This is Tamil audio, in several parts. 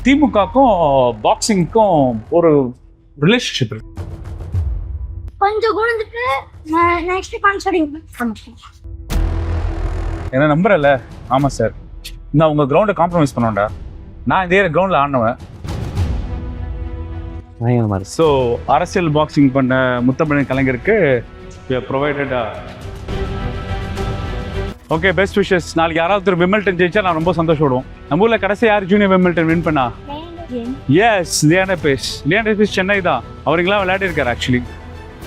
திமுகக்கும் பாக்ஸிங்க்கும் ஒரு ரிலேஷன்ஷிப் இருக்கு. கொஞ்சம் குழந்துட்டு நெக்ஸ்ட் கான்சர்டிங் என்ன நம்புறல? ஆமா சார், நான் உங்க கிரவுண்டை காம்ப்ரமைஸ் பண்ணுவேன்டா. நான் இதே கிரவுண்ட்ல ஆடினவன். ஸோ அரசியல் பாக்ஸிங் பண்ண முத்தமிழ் கலைஞருக்கு ப்ரொவைடட். Okay, best wishes. நாளைக்கு யாராவது விமில்டன் ஜெயிச்சா நான் ரொம்ப சந்தோஷப்படுவோம். நம்ம ஊர்ல கடைசி யார் ஜூனியர் விமில்டன் வின் பண்ணா? எஸ், லியாண்டர் பேஸ். லியாண்டர் பேஸ் சென்னை தான். அவருங்களாம் விளையாடி இருக்காரு.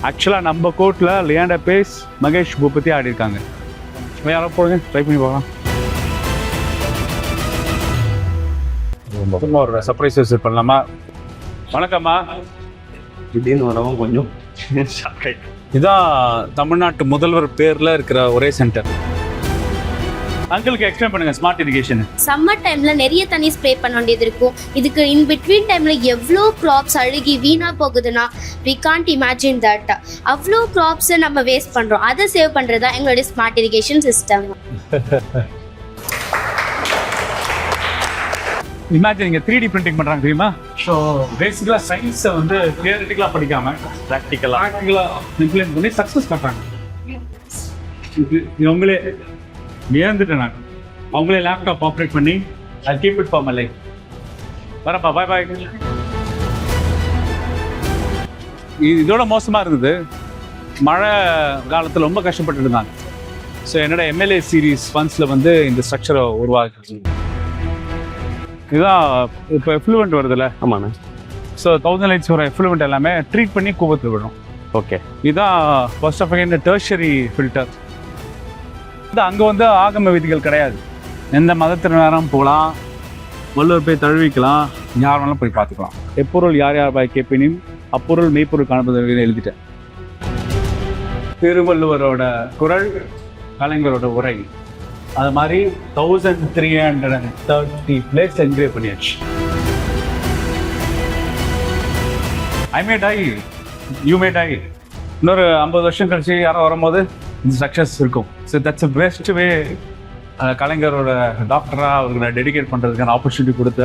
ஆக்சுவலாக நம்ம கோர்ட்டில் லியாண்டர் பேஸ், மகேஷ் பூபதி ஆடி இருக்காங்க. யாரோ போடுங்க, ட்ரை பண்ணி பார்க்கலாம். மொத்தமாக ஒரு சர்ப்ரைஸ் விசிட் பண்ணலாமா? வணக்கம்மா. திடீர்னு வரவும் கொஞ்சம் இதான் தமிழ்நாட்டு முதல்வர் பேரில் இருக்கிற ஒரே சென்டர். அங்கிளுக்கு எக்ஸ்பிளைன் பண்ணுங்க ஸ்மார்ட் இரிகேஷன். சம்மர் டைம்ல நிறைய தண்ணி ஸ்ப்ரே பண்ண வேண்டியது இருக்கும். இதுக்கு இன் பிட்வீன் டைம்ல எவ்வளோ கிராப்ஸ் அழுகி வீணா போகுதுன்னா வி கான்ட் இமேஜின் தட். அவ்வளோ கிராப்ஸை நம்ம வேஸ்ட் பண்றோம். அதை சேவ் பண்றதா எங்களுடைய ஸ்மார்ட் இரிகேஷன் சிஸ்டம். இமேஜின் நீங்க 3D பிரிண்டிங் பண்றாங்க தெரியுமா? ஸோ பேசிக்கலா சயின்ஸை வந்து தியரிட்டிக்கலா படிக்காம ப்ராக்டிக்கலா இம்ப்ளிமெண்ட் பண்ணி சக்ஸஸ் காட்டுறாங்க. இவங்களே வியந்துட்டேன் நான். அவங்களே லேப்டாப் ஆப்ரேட் பண்ணி I keep it for my life. வரப்பா, பாய் பாய். இதோட மோசமா இருந்தது, மழை காலத்தில் ரொம்ப கஷ்டப்பட்டு இருந்தாங்க. ஸோ என்னோட எம்எல்ஏ சீரீஸ் ஃபண்ட்ஸில் வந்து இந்த ஸ்ட்ரக்சரை உருவாக்குச்சு. இதுதான் இப்போ எஃப்ளூவெண்ட் வருதுல்ல? ஆமாண்ணே. ஸோ 1000 லைட்ஸ் வர எஃப்ளூவெண்ட் எல்லாமே ட்ரீட் பண்ணி கூவத்தில் விடும். ஓகே, இதுதான் ஃபர்ஸ்ட் ஆஃப் இந்த டெர்ஷரி ஃபில்டர். இது அங்கே வந்து ஆகம விதிகள் கிடையாது. எந்த மதத்தினரும் போகலாம், வள்ளுவர் போய் தழுவிக்கலாம், யார் வேணாலும் போய் பார்த்துக்கலாம். எப்பொருள் யார் யார் பாய் கேட்பினும் அப்பொருள் மெய்ப்பொருள் காணப்படுவதில் எழுதிட்டேன். திருவள்ளுவரோட குறள், கலைஞரோட உரை, அது மாதிரி 1330 பிளேஸ் என்கிரேவ் பண்ணியாச்சு. I may die, you may die. இன்னொரு 50 வருஷம் கழிச்சு யாரும் வரும்போது இந்த சக்ஸஸ் இருக்கும். So that's best way. கலைஞரோட டாக்டராக அவருக்கு நான் டெடிகேட் பண்ணுறதுக்கான ஆப்பர்ச்சுனிட்டி கொடுத்த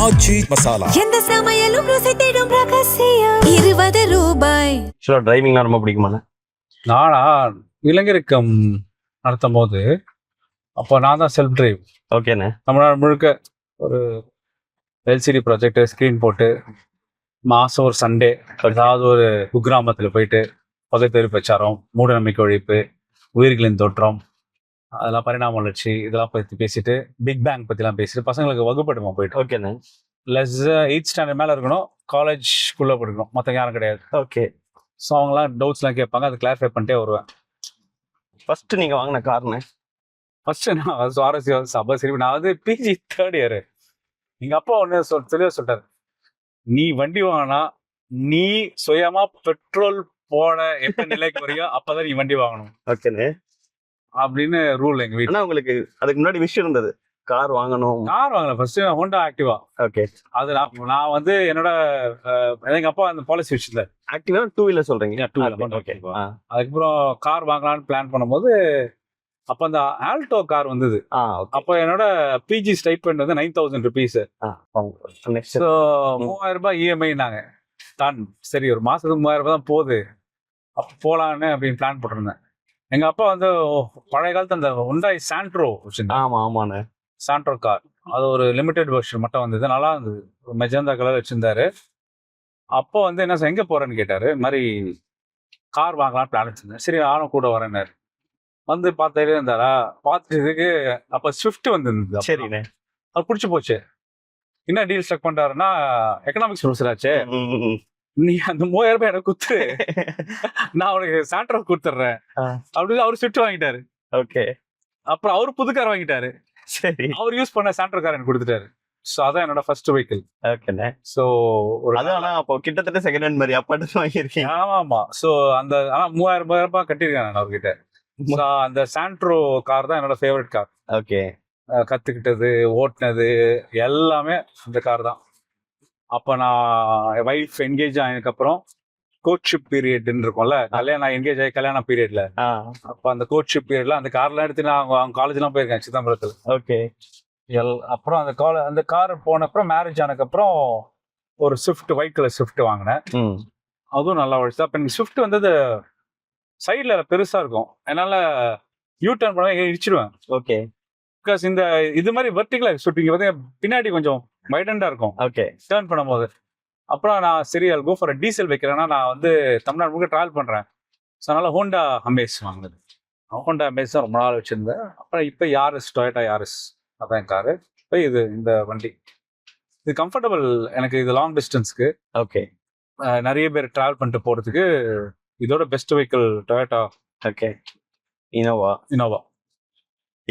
ஆச்சி மசாலா. எந்த சமையலும் ருசி தேடும் ரகசியம். 20 ரூபாய். டிரைவிங்லாம் ரொம்ப பிடிக்குமாண்ணே? நானா இளைஞருக்கம் நடத்தும் போது அப்போ நான் தான் செல்ஃப் டிரைவ். ஓகேண்ணே. தமிழ்நாடு முழுக்க ஒரு எல்சிடி ப்ராஜெக்ட் ஸ்க்ரீன் போட்டு மாதம் ஒரு சண்டே ஏதாவது ஒரு குக்கிராமத்தில் போயிட்டு பகுத்தறிவு பிரச்சாரம், மூட நம்பிக்கை ஒழிப்பு, உயிர்களின் தோற்றம், அதெல்லாம் பரிணாம வளர்ச்சி, இதெல்லாம் பற்றி பேசிட்டு பிக் பேங் பற்றிலாம் பேசிட்டு பசங்களுக்கு வகுப்படுவோம் போயிட்டு. ஓகேண்ணே. லெஸ் 8th ஸ்டாண்டர்ட் மேலே இருக்கணும், காலேஜ்குள்ளே படிக்கணும், மற்ற யாரும் கிடையாது. ஓகே. ஸோ அவங்களாம் டவுட்ஸ்லாம் கேட்பாங்க, அதை கிளாரிஃபை பண்ணிட்டே வருவேன். ஃபர்ஸ்ட் நீங்கள் வாங்கின கார்ண்ணே? ஃபர்ஸ்ட் நான் சுவாரஸ்யம் சபை சரி, நான் வந்து பிஜி 3rd இயர். எங்கள் அப்பா ஒன்று தெளிவாக சொல்லிட்டாரு, நீ வண்டி வாங்கினா நீ சுயமா பெட்ரோல் போட எப்ப நிலைக்கு வரையோ அப்பதான் நீ வண்டி வாங்கணும். ஓகேண்ணே. அப்படின்னு ரூல் எங்க வீட்டுல. உங்களுக்கு அதுக்கு முன்னாடி விஷயம் இருந்தது, கார் வாங்கணும். கார் வாங்கல, ஃபர்ஸ்ட் ஹோண்டா ஆக்டிவா. ஓகே. அது நான் வந்து என்னோட எங்க அப்பா அந்த பாலிசி வச்சிருந்தாரு. ஆக்டிவா 2 வீலர் சொல்றீங்க? 2 வீலர். ஓகே. அதுக்கப்புறம் கார் வாங்கலாம்னு பிளான் பண்ணும்போது அப்ப அந்த ஆல்டோ கார் வந்தது. அப்ப என்னோட பிஜி ஸ்டைபெண்ட் வந்து 9000 rupees. ஸோ 3000 ரூபாய் இஎம்ஐனாங்க. தான் சரி, ஒரு மாசத்துக்கு 3000 ரூபாய் தான் போகுது, அப்ப போலான்னு அப்படின்னு பிளான் போட்டிருந்தேன். எங்க அப்பா வந்து பழைய காலத்து அந்த ஹுண்டாய் சாண்ட்ரோ வச்சிருந்தாங்க. ஆமாண்ணே. சாண்ட்ரோ கார், அது ஒரு லிமிடெட் வெர்ஷன் மட்டும் வந்தது, நல்லா இருந்தது, மெஜந்தா கலர் வச்சிருந்தாரு. அப்போ வந்து என்ன எங்க போறேன்னு கேட்டாரு. இந்த மாதிரி கார் வாங்கலாம்னு பிளான் வச்சிருந்தேன். சரி நானும் கூட வரேன்னாரு. வந்து பார்த்தாலே இருந்தாரா, பார்த்துட்டு அப்ப ஸ்விஃப்ட் வந்துருந்தது. சரிண்ணே. அது பிடிச்சி போச்சு. என்ன டீல் ஸ்ட்ரக் பண்றாருன்னா, எக்கனாமிக்ஸ் ப்ரொஃபஸர் ஆச்சு, நீ அந்த 3000 ரூபாய் எனக்கு குத்து, நான் உனக்கு சாண்ட்ரோ கொடுத்துட்றேன் அப்படின்னு அவரு ஸ்விஃப்ட் வாங்கிட்டாரு. ஓகே. அப்புறம் அவரு புது கார் வாங்கிட்டாரு. சரி. அவர் யூஸ் பண்ண சாண்ட்ரோ கார் எனக்கு கொடுத்துட்டாரு. ஸோ அதான் என்னோட ஃபர்ஸ்ட் வெஹிக்கிள். ஓகேண்ணே. ஸோ அதான் அப்போ கிட்டத்தட்ட செகண்ட் ஹேண்ட் மாதிரி அப்பாட்டு வாங்கியிருக்கேன். ஆமா. ஸோ அந்த 3000 ரூபாய் கட்டியிருக்கேன் நான் அவர்கிட்ட. அந்த சாண்ட்ரோ கார் தான் என்னோட ஃபேவரட் கார். ஓகே. கத்துக்கிட்டது, ஓட்டினது எல்லாமே இந்த கார் தான். அப்போ நான் வைஃப் என்கேஜ் ஆனதுக்கப்புறம் கோட்ஷிப் பீரியட்னு இருக்கும்ல, கல்யாணம் என்கேஜ் ஆகி கல்யாண பீரியட்ல. அப்ப அந்த கோட்ஷிப் பீரியட்ல அந்த கார்லாம் எடுத்து நான் அவங்க காலேஜ்லாம் போயிருக்கேன் சிதம்பரத்துல. ஓகே. அப்புறம் அந்த கார் போன அப்புறம் மேரேஜ் ஆனதுக்கு அப்புறம் ஒரு ஸ்விஃப்ட், ஒயிட் கலர் ஸ்விஃப்ட் வாங்கினேன். அதுவும் நல்லா ஓடிச்சு. அப்ப எனக்கு ஸ்விஃப்ட் வந்து சைட்ல பெருசா இருக்கும், அதனால யூ டர்ன் பண்ண இடிச்சிடுவேன். ஓகே. பிகாஸ் இந்த இது மாதிரி வெர்டிகலா ஸ்விஃப்ட் இங்க பார்த்தீங்கன்னா பின்னாடி கொஞ்சம் வைடண்டா இருக்கும் ஓகே. டர்ன் பண்ணும்போது. அப்புறம் நான் சரி கோ ஃபார் டீசல் வைக்கிறேன்னா நான் வந்து தமிழ்நாடு முழுக்க ட்ராவல் பண்றேன். ஸோ அதனால ஹோண்டா அமேஸ் வாங்கினது. ஹோண்டா அமேஸ் தான் ரொம்ப நாள் வச்சிருந்தேன். அப்புறம் இப்போ யாரிஸ், டொயோட்டா யாரிஸ் அதான் காரு. இப்போ இந்த வண்டி இது கம்ஃபர்டபுள் எனக்கு. இது லாங் டிஸ்டன்ஸ்க்கு ஓகே. நிறைய பேர் ட்ராவல் பண்ணிட்டு போறதுக்கு இதோட best vehicle Toyota. Okay. Innova.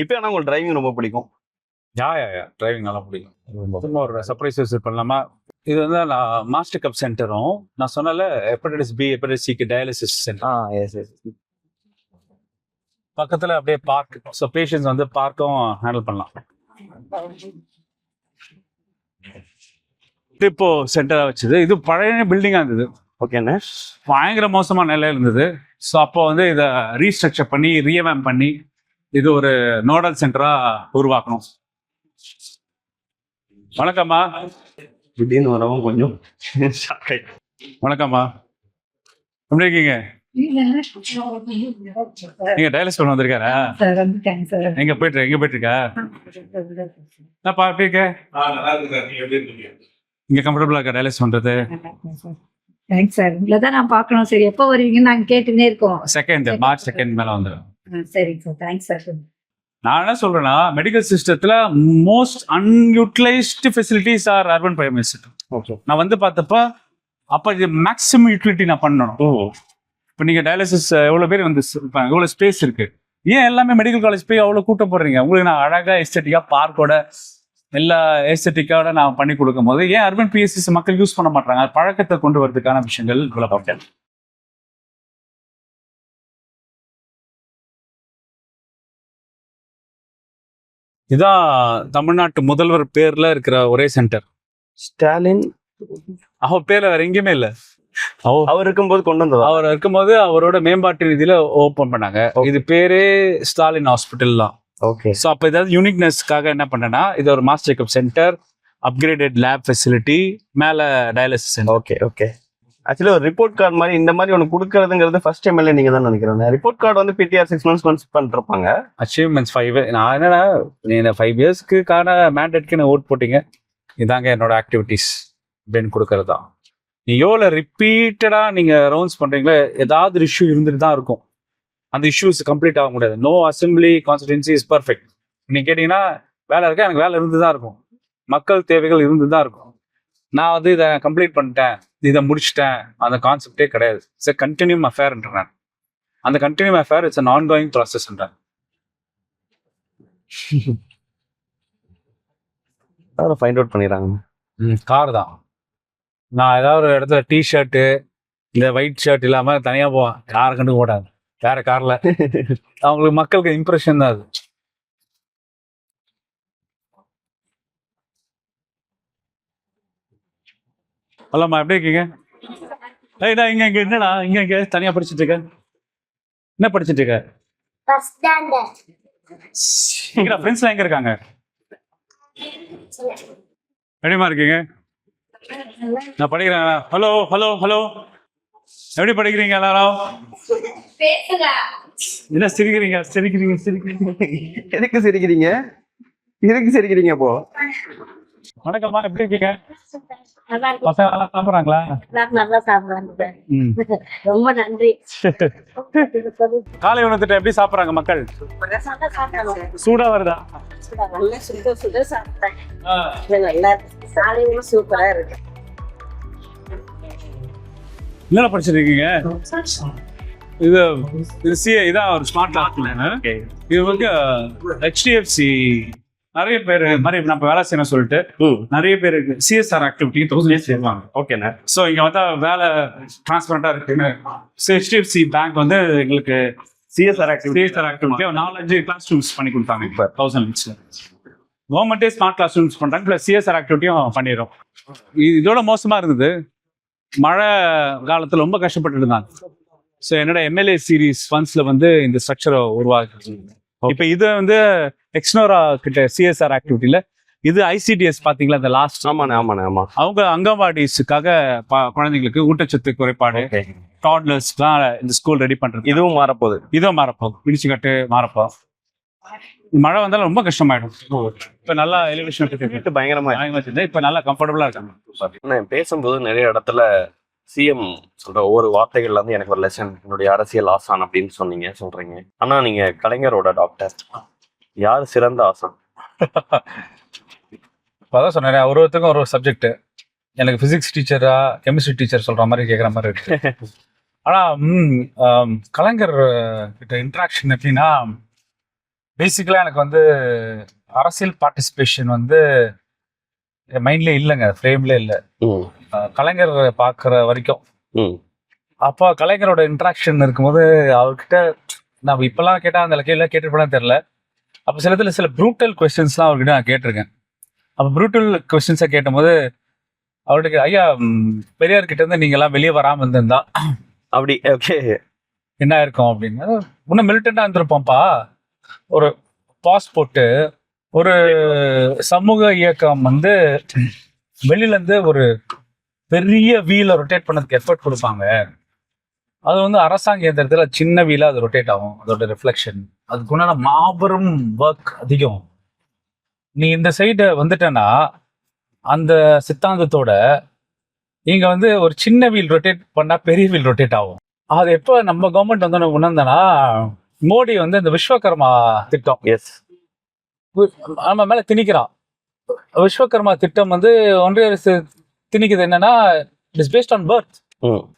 இப்போ ஆனால் உங்களுக்கு டிரைவிங் ரொம்ப பிடிக்கும்? யா டிரைவிங் நல்லா பிடிக்கும். ஒரு சர்ப்ரைஸ் விசிட் பண்ணலாமா? இது வந்து நான் மாஸ்டர் கப் சென்டரும் நான் சொன்னால ஹெப்படைட்டிஸ் பி, ஹெப்படைட்டிஸ் சிக்கு டயாலிசிஸ் சென்டர் பக்கத்துல அப்படியே பார்க். ஸோ பேஷண்ட்ஸ் வந்து பார்க்கும் ஹேண்டில் பண்ணலாம். இப்போ சென்டரா வச்சது. இது பழைய பில்டிங்கா இருந்தது. ஓகேண்ணே. பயங்கர மோசமான நிலையில இருந்தது. ஸோ அப்போ வந்து இதை ரீஸ்ட்ரக்சர் பண்ணி ரீவேம் பண்ணி இது ஒரு நோடல் சென்டரா உருவாக்கணும். வணக்கம்மா. திடீர்னு வரவும் கொஞ்சம் ஷாக் ஆயிடுச்சு. வணக்கம்மா, எப்படி இருக்கீங்க? நீங்க டயாலிசிஸ் பண்ண வந்திருக்காரா? எங்க போயிட்டு இருக்கா? என்னப்பா எப்படி இருக்க? இங்க கம்ஃபர்டபுளா இருக்கா டயாலிசிஸ் பண்றது? Thanks sir. உங்களை தான் நான் பார்க்கணும். சரி, எப்போ வருவீங்கன்னு நாங்கள் கேட்டுனே இருக்கோம். மார்ச் 2 மேல வந்துடும். சரிங்க சார், தேங்க்ஸ் சார். நான் என்ன சொல்றேன்னா, மெடிக்கல் சிஸ்டத்துல most unutilised facilities are urban biomedicine. நான் வந்து பார்த்தப்ப அப்ப இது மேக்ஸிமம் யூட்டிலிட்டி நான் பண்ணணும். இப்போ நீங்க டயாலிசிஸ் எவ்வளவு பேர் வந்து எவ்வளவு ஸ்பேஸ் இருக்கு, ஏன் எல்லாமே மெடிக்கல் காலேஜ் போய் அவ்வளவு கூட்டம் போடுறீங்க? உங்களுக்கு நான் அழகா எஸ்தெட்டிக்கா பார்க்கோட எல்லா எஸ்தெட்டிக்கோட நான் பண்ணி கொடுக்கும் போது ஏன் அர்பன் பிஎஸ்சிஸ் மக்கள் யூஸ் பண்ண மாட்டாங்க? பழக்கத்தை கொண்டு வரதுக்கான விஷயங்கள் இவ்வளவு. இதான் தமிழ்நாட்டு முதல்வர் பேர்ல இருக்கிற ஒரே சென்டர். ஸ்டாலின் அவர் பேர்ல வேற எங்கேயுமே இல்ல. அவர் இருக்கும்போது கொண்டு வந்தது. அவர் இருக்கும்போது அவரோட மேம்பாட்டு நிதியில ஓபன் பண்ணாங்க. இது பேரே ஸ்டாலின் ஹாஸ்பிட்டல் தான். ஓகே. ஸோ அப்போ ஏதாவது யூனிக்னஸ்க்காக என்ன பண்ணேன்னா, இது ஒரு mass checkup centre, upgraded lab facility, மேல dialysis centre. Okay. Okay. Actually ஒரு ரிப்போர்ட் கார்டு மாதிரி இந்த மாதிரி ஒன்று கொடுக்கறதுங்கிறது ஃபர்ஸ்ட் டைம் இல்லை, நீங்க தான் நினைக்கிறேன். ரிப்போர்ட் கார்டு வந்து பிடிஆர் 6 months ஒன்ஸ் பண்ணிருப்பாங்க. அச்சீவ்மெண்ட்ஸ் 5. நான் என்னன்னா, நீங்க 5 இயர்ஸ்க்கான மேண்டேட்க்கு நான் ஓட் போட்டீங்க, இதாங்க என்னோட ஆக்டிவிட்டிஸ் அப்படின்னு கொடுக்கறது தான். நீங்க எவ்வளோ ரிப்பீட்டடா நீங்க ரவுண்ட்ஸ் பண்றீங்களோ ஏதாவது இஷ்யூ இருந்துட்டு தான் இருக்கும். அந்த இஷ்யூஸ் கம்ப்ளீட் ஆக முடியாது. No assembly constituency is perfect. நீங்க கேட்டீங்கன்னா வேலை இருக்கா, எனக்கு வேலை இருந்து தான் இருக்கும், மக்கள் தேவைகள் இருந்து தான் இருக்கும். நான் வந்து இதை கம்ப்ளீட் பண்ணிட்டேன், இதை முடிச்சிட்டேன், அந்த கான்செப்டே கிடையாது. இட்ஸ் கண்டினியூம் அஃபேர்ன்ற நான். அந்த continuum affair it's an ongoing ப்ராசஸ்ன்றேன். ஃபைண்ட் அவுட் பண்ணிடுறாங்க. கார் தான். நான் ஏதாவது ஒரு இடத்துல டிஷர்ட்டு இந்த ஒயிட் ஷர்ட் இல்லாம தனியா போவேன், யாரை கண்டு போட்டாங்க வேற கார்ல. அவங்களுக்கு மக்களுக்கு இம்ப்ரெஷன் தான் அது. ஹலோம்மா, எப்படி இருக்கீங்க? இங்க என்னடா இங்க தனியா படிச்சுட்டு இருக்க? என்ன படிச்சுட்டு இருக்க? எங்கடா ஃப்ரெண்ட்ஸ்லாம் எங்க இருக்காங்க? எப்படிமா இருக்கீங்க? நான் படிக்கிறேன். ஹலோ ஹலோ ஹலோ, எப்படி படிக்கிறீங்க எல்லாரும்? என்ன சிரிக்கிறீங்க? எதுக்கு சிரிக்கிறீங்க அப்போ? வணக்கம்மா, எப்படி இருக்கீங்க? பசங்க நல்லா சாப்பிடுறாங்களா? நல்லா சாப்பிடுறாங்க. ரொம்ப நன்றி. காலை உணவு எப்படி சாப்பிடுறாங்க மக்கள்? சூடா வருதா? சூப்பரா இருக்கு. என்ன படிச்சிருக்கீங்க? இது சிஏ. இதான் ஒரு ஸ்மார்ட் லாக். இது வந்து HDFC நிறைய பேர் மாதிரி நம்ம வேலை செய்யணும் சொல்லிட்டு நிறைய பேருக்கு சிஎஸ்ஆர் ஆக்டிவிட்டி 1000 செய்வாங்க. ஓகேண்ணா. ஸோ இங்க வந்து வேலை டிரான்ஸ்பரண்டா இருக்குன்னு HDFC பேங்க் வந்து எங்களுக்கு சிஎஸ்ஆர் ஆக்டிவிட்டி 4-5 கிளாஸ் ரூம்ஸ் பண்ணி கொடுத்தாங்க. இப்போ 1000 லீட்ஸ்ல கவர்மெண்ட்டே ஸ்மார்ட் கிளாஸ் ரூம்ஸ் பண்றாங்க, பிளஸ் சிஎஸ்ஆர் ஆக்டிவிட்டியும் பண்ணிடுறோம். இதோட மோசமா இருந்தது, மழை காலத்துல ரொம்ப கஷ்டப்பட்டு இருந்தாங்க. ஸோ என்னோட எம்எல்ஏ சீரிஸ் ஃபண்ட்ஸ்ல வந்து இந்த ஸ்ட்ரக்சரை உருவாக்கு. இப்போ இது வந்து எக்ஸ்னோரா கிட்ட சிஎஸ்ஆர் ஆக்டிவிட்டியில இது ஐசிடிஎஸ் பாத்தீங்களா இந்த லாஸ்ட். ஆமா. அவங்க அங்கன்வாடிஸுக்காக குழந்தைங்களுக்கு ஊட்டச்சத்து குறைபாடு டாட்லர்ஸ்லாம் இந்த ஸ்கூல் ரெடி பண்றது. இதுவும் மாறப்போகுது. பிடிச்சுக்கட்டு மாறப்போம். மழை வந்தாலும் ரொம்ப கஷ்டமாயிடும். இப்ப நல்லா எலிவேஷன் பயங்கரமா இப்ப நல்லா கம்ஃபர்டபுளா இருக்காங்க. நான் பேசும்போது நிறைய இடத்துல சிஎம் சொல்ற ஒவ்வொரு வார்த்தைகள்ல இருந்து எனக்கு ஒரு லெசன், என்னுடைய அரசியல் ஆசான் அப்படின்னு சொல்றீங்க. ஆனா நீங்க கலைஞரோட டாக்டர், யாரு சிறந்த ஆசான்? அதான் சொன்னேன், ஒருத்தருக்கும் ஒரு சப்ஜெக்ட். எனக்கு பிசிக்ஸ் டீச்சரா கெமிஸ்ட்ரி டீச்சர் சொல்ற மாதிரி கேட்குற மாதிரி இருக்கு. ஆனா கலைஞர் கிட்ட இன்ட்ராக்ஷன் எப்படின்னா, பேசிக்கலா எனக்கு வந்து அரசியல் பார்ட்டிசிபேஷன் வந்து என் மைண்ட்ல இல்லைங்க, ஃப்ரேம்ல இல்லை. கலைஞர் பார்க்குற வரைக்கும் அப்போ கலைஞரோட இன்ட்ராக்ஷன் இருக்கும்போது அவர்கிட்ட நம்ம இப்பெல்லாம் கேட்டால் அந்த கேள்வி கேட்டுருப்பேன்னு தெரில. அப்போ சில ப்ரூட்டல் கொஸ்டின்ஸ்லாம் அவர்கிட்ட நான் கேட்டிருக்கேன். அப்போ ப்ரூட்டல் கொஸ்டின்ஸை கேட்டும்போது அவர்கிட்ட ஐயா பெரியார் கிட்ட இருந்து நீங்கள்லாம் வெளியே வராமல் இருந்திருந்தா அப்படி ஓகே என்ன இருக்கும் அப்படின்னு. இன்னும் மிலிட்டண்டாக இருந்திருப்போம்ப்பா. ஒரு பாஸ் போட்டு ஒரு சமூக இயக்கம் வந்து வெளியிலேருந்து ஒரு பெரிய வீலை ரொட்டேட் பண்ணதுக்கு எஃபர்ட் கொடுப்பாங்க. அது வந்து அரசாங்க இயந்திரத்துல சின்ன வீலா அது ரொட்டேட் ஆகும். அதோட ரிஃப்ளெக்ஷன் அதுக்கு உண்டான மாபெரும் ஒர்க் அதிகம். நீ இந்த சைடு வந்துட்டேன்னா அந்த சித்தாந்தத்தோட இங்க வந்து ஒரு சின்ன வீல் ரொட்டேட் பண்ணா பெரிய வீல் ரொட்டேட் ஆகும். அது எப்போ நம்ம கவர்மெண்ட் வந்து உணர்ந்தனா, மோடி வந்து இந்த விஸ்வகர்மா திட்டம் நம்ம மேல திணிக்கிறான். விஸ்வகர்மா திட்டம் வந்து ஒன்றிய அரசு திணிக்குது. என்னன்னா it is based on birth.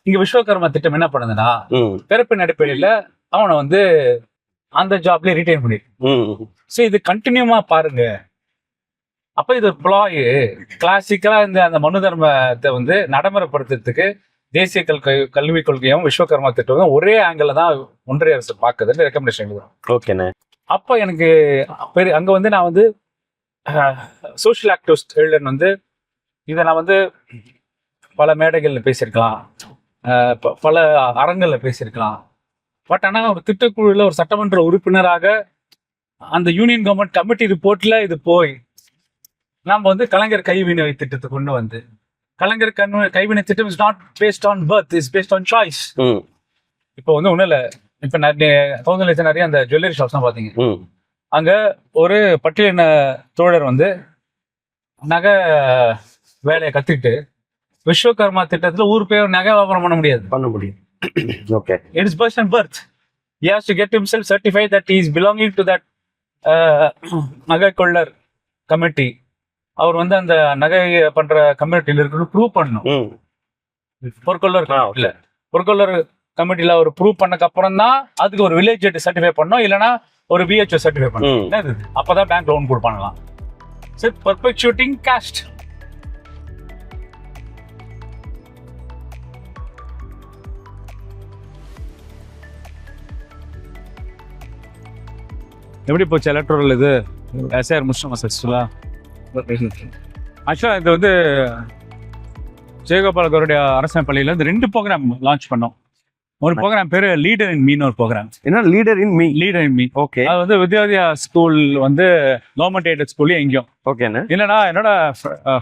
இங்க விஸ்வகர்மா திட்டம் என்ன பண்ணுதுன்னா, பிறப்பின் அடிப்படையில அவனை வந்து அந்த ஜாப்லயே ரிட்டைன் பண்ணிடு. ஸோ இது கண்டினியூமா பாருங்க. அப்ப இது பிளாய் கிளாசிக்கலா இந்த அந்த மனு தர்மத்தை வந்து நடைமுறைப்படுத்துறதுக்கு தேசிய கல்விக் கொள்கையும் விஸ்வகர்மா திட்டமும் ஒரே ஆங்கிள் தான் ஒன்றிய அரசு பாக்குதுன்னு ரெக்கமெண்டேஷன் எழுதுறோம். ஓகேண்ணே. அப்ப எனக்கு அங்க வந்து நான் வந்து சோஷியல் ஆக்டிவிஸ்ட் எழுதன் வந்து இதை நான் வந்து பல மேடைகள்ல பேசியிருக்கலாம், பல அரங்கல்ல பேசியிருக்கலாம். பட் ஆனால் ஒரு திட்டக்குழுல ஒரு சட்டமன்ற உறுப்பினராக அந்த யூனியன் கவர்மெண்ட் கமிட்டி ரிப்போர்ட்ல இது போய் நாம் வந்து கலைஞர் கைவினை திட்டத்தை கொண்டு வந்து, கலைஞர் கைவினை திட்டம் is not based on birth, is based on choice. இப்போ வந்து ஒன்றும் இல்லை, இப்போ நிறைய அந்த ஜுவல்லரி ஷாப்ஸ் தான் பார்த்தீங்க. அங்க ஒரு பட்டியலின தோழர் வந்து நகை வேலையை கத்துக்கிட்டு விஸ்வகர்மா திட்டத்துல ஊர் பேர் நகை வியாபாரம் பண்ண முடியும். Okay. It is based on birth. He has to get himself certified that he is belonging to that நகை கொள்ளர் கமிட்டி. அவர் வந்து அந்த நகை பண்ற கமிட்டியில இருக்கிறது ப்ரூவ் பண்ணணும். பொற்கொள்ளர் இல்ல, பொற்கொள்ளர் கமிட்டியில அவர் ப்ரூவ் பண்ணக்கு அப்புறம் தான் அதுக்கு ஒரு வில்லேஜ் சர்டிஃபை பண்ணணும், இல்லைன்னா ஒரு VHO சர்டிஃபை பண்ணணும். அப்பதான் பேங்க் லோன் கொடுப்பாங்களாம். பர்பெக்சுவேட்டிங் காஸ்ட். எப்படி போச்சு எலக்ட்ரல் இது எஸ்ஆர் முடிச்சோமா சக்ஸஸ்ஃபுல்லா? ஆக்சுவலாக இது வந்து ஜெயகோபால் அவருடைய அரசு பள்ளியில் வந்து 2 ப்ரோக்ராம் லான்ச் பண்ணோம். ஒரு ப்ரோக்ராம் பேரு லீடர் இன் மீன். ஒரு ப்ரோக்ராம் என்ன லீடர் இன் மீ? ஓகே. அது வந்து வித்யாலயா ஸ்கூல் வந்து கவர்மெண்ட் எய்டட் ஸ்கூல்லையும் எங்கேயும். ஓகேண்ணே. இல்லைன்னா என்னோட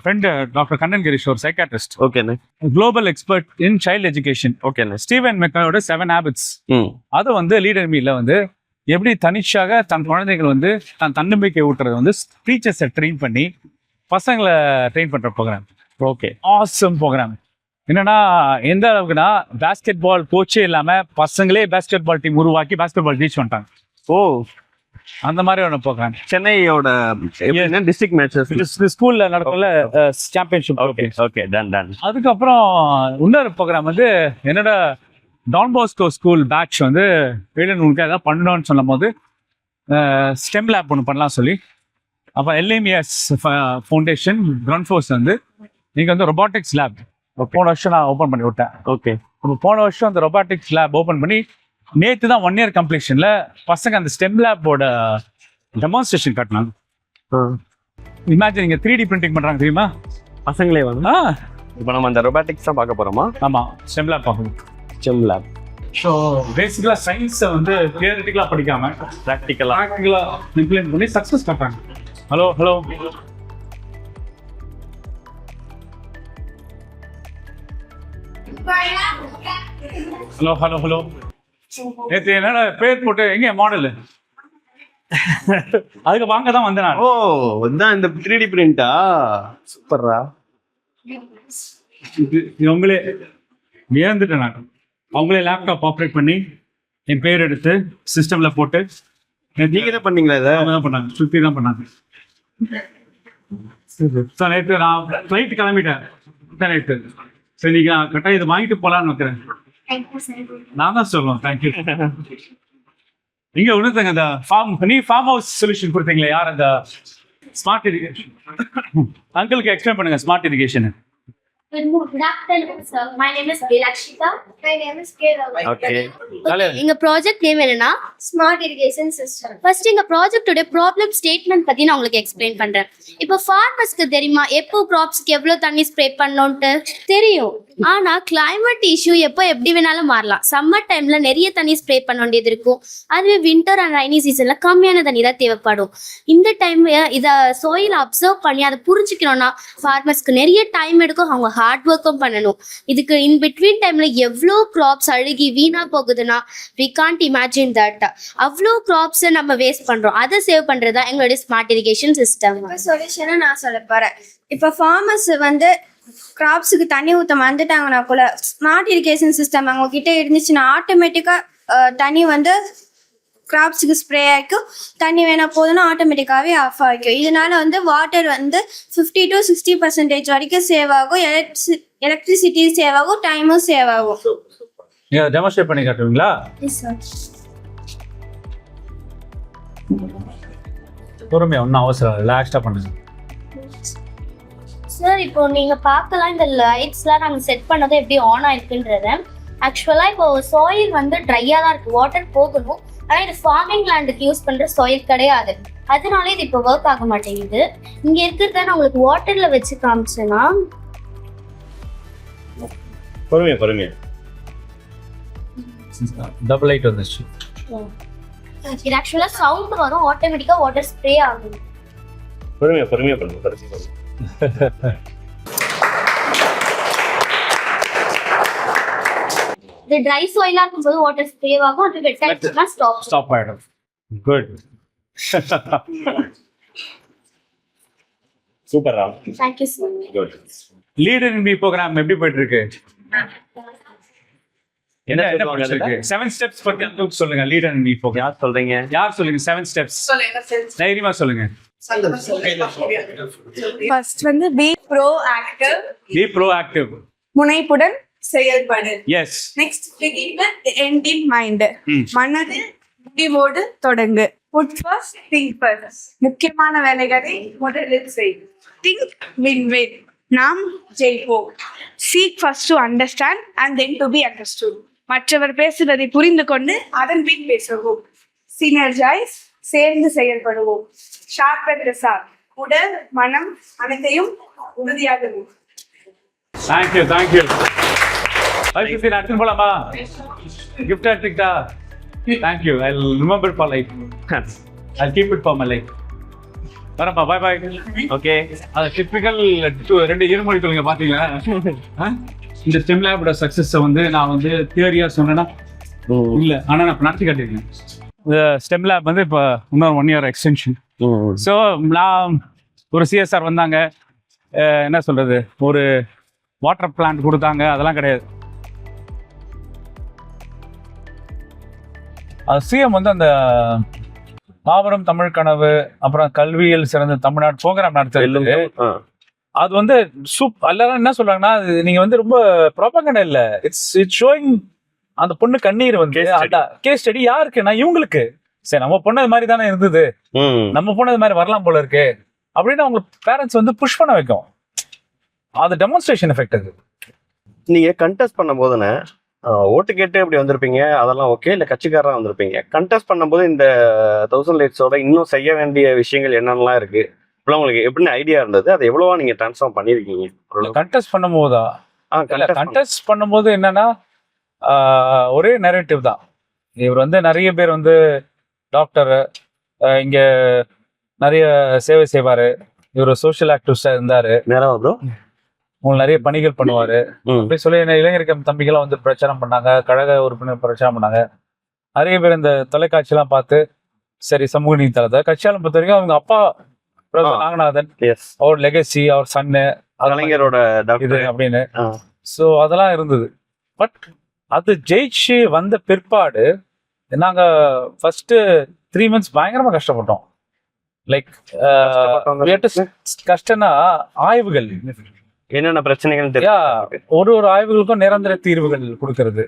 ஃப்ரெண்டு டாக்டர் கண்ணன் கிரீஷ், ஒரு சைக்காட்ரிஸ்ட், ஓகேண்ணே, குளோபல் எக்ஸ்பர்ட் இன் சைல்ட் எஜுகேஷன், ஓகேண்ணே, ஸ்டீவன் மெக்காயோட 7 ஹேபிட்ஸ். அது வந்து லீடர் இன் மீல வந்து எப்படி தனிச்சாக தன் குழந்தைகள் வந்து தன் தன்னம்பிக்கை ஊட்டுறது வந்து டீச்சர்ஸை ட்ரெயின் பண்ணி பசங்களை ட்ரெயின் பண்ற ப்ரோக்ராம். Okay, awesome program. என்னன்னா எந்த அளவுக்குன்னா பேஸ்கெட் பால் கோச்சே இல்லாம பசங்களே பேஸ்கெட் பால் டீம் உருவாக்கி பேஸ்கெட் பால் டீச் பண்ணிட்டாங்க. ஓ, அந்த மாதிரி ஒன்று ப்ரோக்ராம் சென்னையோட டிஸ்ட்ரிக்ட் மேட்சஸ் ஸ்கூல்ல நடக்கும்ல சாம்பியன்ஷிப். Okay okay, done. அதுக்கப்புறம் இன்னொரு ப்ரோக்ராம் வந்து என்னோட டான் பாஸ்கோ ஸ்கூல் பேட்ச் வந்து உங்களுக்கு ஏதாவது பண்ணணும்னு சொல்லும் போது ஸ்டெம் லேப் ஒன்று பண்ணலாம் சொல்லி, அப்போ LMS ஃபவுண்டேஷன் கிரவுண்ட் ஃபோர்ஸ் வந்து நீங்கள் வந்து ரொபாட்டிக்ஸ் லேப் போன வருஷம் நான் ஓப்பன் பண்ணி விட்டேன். ஓகே. இப்போ போன வருஷம் அந்த ரொபாட்டிக்ஸ் லேப் ஓப்பன் பண்ணி நேற்று தான் 1 இயர் கம்ப்ளீஷனில் பசங்க அந்த ஸ்டெம் லேப்போட டெமான்ஸ்ட்ரேஷன் காட்டினாங்க. இமேஜின், நீங்கள் 3D பிரிண்டிங் பண்ணுறாங்க தெரியுமா பசங்களே வந்து? இப்போ நம்ம அந்த ரொபாட்டிக்ஸ் தான் பார்க்க போறோமா? ஆமாம், ஸ்டெம் லேப் பார்க்கணும். Stem lab. ஸோ பேசிக்கலாக சயின்ஸை வந்து தியரிட்டிக்கலாக படிக்காமல் ப்ராக்டிக்கலாக இம்ப்ளிமெண்ட் பண்ணி சக்ஸஸ் காட்டுறாங்க. Hello hello hello hello hello நேற்று என்னோட பேர் போட்டு எங்கே மாடலு அதுக்கு வாங்க தான் வந்தேன் நான். ஓ, இதான் இந்த 3D பிரிண்டா? சூப்பர்ரா. இது உங்களே வியந்துட்டேன் நான். அவங்களே லேப்டாப் ஆப்ரேட் பண்ணி என் பேர் எடுத்து சிஸ்டமில் போட்டு நீங்க தான் பண்ணீங்களா இதை? அவங்க தான் பண்ணாங்க, சுற்றி தான் பண்ணாங்க. ஸோ நேற்று நான் ஃப்ளைட் கிளம்பிட்டேன் நேற்று. சரி நீங்கள் நான் கரெக்டாக இதை வாங்கிட்டு போகலான்னு வைக்கிறேன். நான் தான் சொல்லுவேன் தேங்க்யூ. நீங்க ஒண்ணுங்க அந்த ஃபார்ம் ஹவுஸ் சொல்யூஷன் கொடுத்தீங்களே, யார் அந்த ஸ்மார்ட் இரிகேஷன் அங்கிளுக்கு எக்ஸ்பிளைன் பண்ணுங்க. Smart irrigation. Good afternoon, sir. My name is Vilakshita. My name is Kerav. Okay. எங்க ப்ராஜெக்ட் நேம் என்னன்னா ஸ்மார்ட் இரிகேஷன் சிஸ்டம். ஃபர்ஸ்ட் எங்க ப்ராஜெக்ட்டோட ப்ராப்ளம் ஸ்டேட்மெண்ட் பத்தி நான் உங்களுக்கு எக்ஸ்பிளைன் பண்றேன். இப்போ ஃபார்மர்ஸ்க்கு தெரியுமா எப்போ கிராப்ஸ்க்கு எவ்வளவு தண்ணி ஸ்ப்ரே பண்ணணும்ட்டு தெரியும். ஆனா கிளைமேட் இஷ்யூ எப்போ எப்படி வேணாலும் மாறலாம். சம்மர் டைம்ல நிறைய தண்ணி ஸ்ப்ரே பண்ண வேண்டியது இருக்கும். அதுவே வின்டர் அண்ட் ரைனி சீசன்ல கம்மியான தண்ணி தான் தேவைப்படும். இந்த டைம் இதை சோயில் அப்சர்வ் பண்ணி அதை புரிஞ்சுக்கணும்னா ஃபார்மர்ஸ்க்கு நிறைய டைம் எடுக்கும். அவங்க ஹார்ட் ஒர்க்கும் பண்ணணும். இதுக்கு இன் பிட்வீன் டைம்ல எவ்வளோ கிராப்ஸ் அழுகி வீணா போகுதுன்னா வி கான்ட் இமேஜின் தட். அவ்வளோ கிராப்ஸ் நம்ம வேஸ்ட் பண்றோம். அதை சேவ் பண்றதா எங்களுடைய ஸ்மார்ட் இரிகேஷன் சிஸ்டம். சொல்யூஷனை நான் சொல்ல போறேன். இப்போ ஃபார்மர்ஸ் வந்து கிராப்ஸுக்கு தண்ணி ஊற்ற வந்துட்டாங்கன்னா கூட ஸ்மார்ட் இரிகேஷன் சிஸ்டம் அவங்க கிட்ட இருந்துச்சுன்னா ஆட்டோமேட்டிக்காக தண்ணி வந்து கிராப்ஸுக்கு ஸ்ப்ரே ஆகிக்கும். தண்ணி வேணால் போதுன்னா ஆட்டோமேட்டிக்காகவே ஆஃப் ஆகிக்கும். இதனால வந்து வாட்டர் வந்து 50 to 60% வரைக்கும் சேவ் ஆகும். எலக்ட்ரிசிட்டி சேவ் ஆகும், டைமும் சேவ் ஆகும். நீங்க டெமான்ஸ்ட்ரேட் பண்ணி காட்டுவீங்களா? பொறுமையா, ஒன்றும் அவசரம் ரிலாக்ஸ்டா பண்ணுங்க. சார் இப்போ நீங்க பார்க்கலாம் இந்த லைட்ஸ்லாம் நாங்கள் செட் பண்ணதை எப்படி ஆன் ஆயிருக்குன்றத. ஆக்சுவலா இப்போ சாயில் வந்து ட்ரையா தான் இருக்கு, வாட்டர் போகணும். ஆனால் இது ஃபார்மிங் லேண்டுக்கு யூஸ் பண்ற சாயில் கிடையாது. அதனால இது இப்போ ஒர்க் ஆக மாட்டேங்குது. இங்க இருக்கிறத நான் உங்களுக்கு வாட்டர்ல வச்சு காமிச்சேன்னா பொறுமையா டபுள் லைட் வந்துச்சு. இது ஆக்சுவலா சவுண்ட் வரும், ஆட்டோமேட்டிக்கா வாட்டர் ஸ்ப்ரே ஆகும். பொறுமையா பண்ணுங்க. இது ட்ரை சாயிலா இருக்கும்போது வாட்டர் ஸ்ப்ரே ஆகும். அது வெட் ஆயிடுச்சுன்னா ஸ்டாப் ஆயிடும். குட். சூப்பரா. Thank you sir. Good. Leader in B program எப்படி போயிட்டு இருக்கு? என்ன படிச்சிருக்கு? 7 ஸ்டெப்ஸ் பத்தி உங்களுக்கு சொல்லுங்க. லீடர் இன் பி ப்ரோக்ராம் யார் சொல்றீங்க? யார் சொல்லுங்க? 7 ஸ்டெப்ஸ் தைரியமா சொல்லுங்க. ஃபர்ஸ்ட் வந்து பி ப்ரோஆக்டிவ். B proactive. முனைப்புடன் செயல்படு. Yes. Next begin with end in mind. மனதில் முடிவோடு தொடங்கு. Put first thing first. முக்கியமான வேலைகளை முதலில் செய். Think win win. நாம் ஜெயிப்போம். Seek first to understand and then to be understood. மற்றவர் பேசுவதை புரிந்து கொண்டு அதன் பின் பேசுவோம். சினர்ஜைஸ். சேர்ந்து செயல்படுவோம். Sharpen the saw. உடல் மனம் அனைத்தையும் உறுதியாகவும். தேங்க்யூ. ஐபிசி அட்டன் போலாமா? கிஃப்ட் எடுத்துக்கிட்டா? Thank you. I will remember for life. I keep it for my life. வரப்பா, பை பை. ஓகே. அது டிப்பிக்கல் 2 இருமொழி சொல்லுங்க பாத்தீங்களா? இந்த ஸ்டெம் லேபோட சக்சஸ் வந்து நான் வந்து தியரியா சொன்னேன்னா இல்ல, ஆனா நான் நடத்தி காட்டியிருக்கேன். இந்த ஸ்டெம் லேப் வந்து இப்போ இன்னொரு 1 year எக்ஸ்டென்ஷன். ஸோ நான் ஒரு சிஎஸ்ஆர் வந்தாங்க, என்ன சொல்றது, ஒரு வாட்டர் பிளான்ட் கொடுத்தாங்க, அதெல்லாம் கிடையாது. சிஎம் வந்து அந்த மாபெரும் தமிழ் கனவு, அப்புறம் கல்வியில் சிறந்த தமிழ்நாடு ப்ரோக்ராம் நடத்துறது, அது வந்து எல்லாரும் என்ன சொல்றாங்கன்னா, நீங்க வந்து ரொம்ப ப்ராபகண்டா இல்ல, இட்ஸ் ஷோயிங் அந்த பொண்ணு கண்ணீர் வந்து கேஸ் ஸ்டடி யாருக்குன்னா இவங்களுக்கு. சரி, நம்ம பொண்ணு அது மாதிரி தானே இருந்தது, நம்ம பொண்ணு அது மாதிரி வரலாம் போல இருக்கு அப்படின்னு அவங்க பேரண்ட்ஸ் வந்து புஷ் பண்ண வைக்கும். அது டெமான்ஸ்ட்ரேஷன் எஃபெக்ட். அது நீங்க கண்டெஸ்ட் பண்ணும் போதுன்னு ஓட்டு கேட்டு அப்படி வந்திருப்பீங்க, அதெல்லாம் ஓகே. இல்லை கட்சிக்காரராக வந்திருப்பீங்க. கண்டெஸ்ட் பண்ணும்போது இந்த 1000 லைட்ஸோட இன்னும் செய்ய வேண்டிய விஷயங்கள் என்னென்னலாம் இருக்கு, இப்பெல்லாம் உங்களுக்கு எப்படின்னு ஐடியா இருந்தது, அதை எவ்வளவா நீங்க ட்ரான்ஸ்ஃபார்ம் பண்ணிருக்கீங்க? கண்டெஸ்ட் பண்ணும்போதா? இல்ல, கண்டெஸ்ட் பண்ணும்போது என்னன்னா ஒரே நரேட்டிவ் தான். இவர் வந்து நிறைய பேர் வந்து டாக்டர், இங்க நிறைய சேவை செய்வாரு, இவர் சோஷியல் ஆக்டிவிஸ்டா இருந்தாரு, நேரம் ப்ரோ உங்களுக்கு நிறைய பணிகள் பண்ணுவாரு அப்படி சொல்லி என்ன இளைஞர்கள் தம்பிகள்லாம் வந்து பிரச்சாரம் பண்ணாங்க, கழக உறுப்பினர் பிரச்சாரம் பண்ணாங்க. நிறைய பேர் இந்த தொலைக்காட்சியெல்லாம் பார்த்து சரி சமூக நீதி தளத்தை கட்சியாலும் பொறுத்த வரைக்கும் அவங்க அப்பா பிரொஃபசர் நாகநாதன், எஸ் அவர் லெகசி, அவர் சன்னு கலைஞரோட இது டாக்டர் அப்படின்னு. ஸோ அதெல்லாம் இருந்தது. பட் அது ஜெயிச்சு வந்த பிற்பாடு நாங்க ஃபர்ஸ்ட் 3 months பயங்கரமா கஷ்டப்பட்டோம். லைக் கஷ்டம்னா ஆய்வுகள், என்னென்ன பிரச்சனைகள் ஒரு ஆய்வுகளுக்கும் நிரந்தர தீர்வுகள் கொடுக்கறது.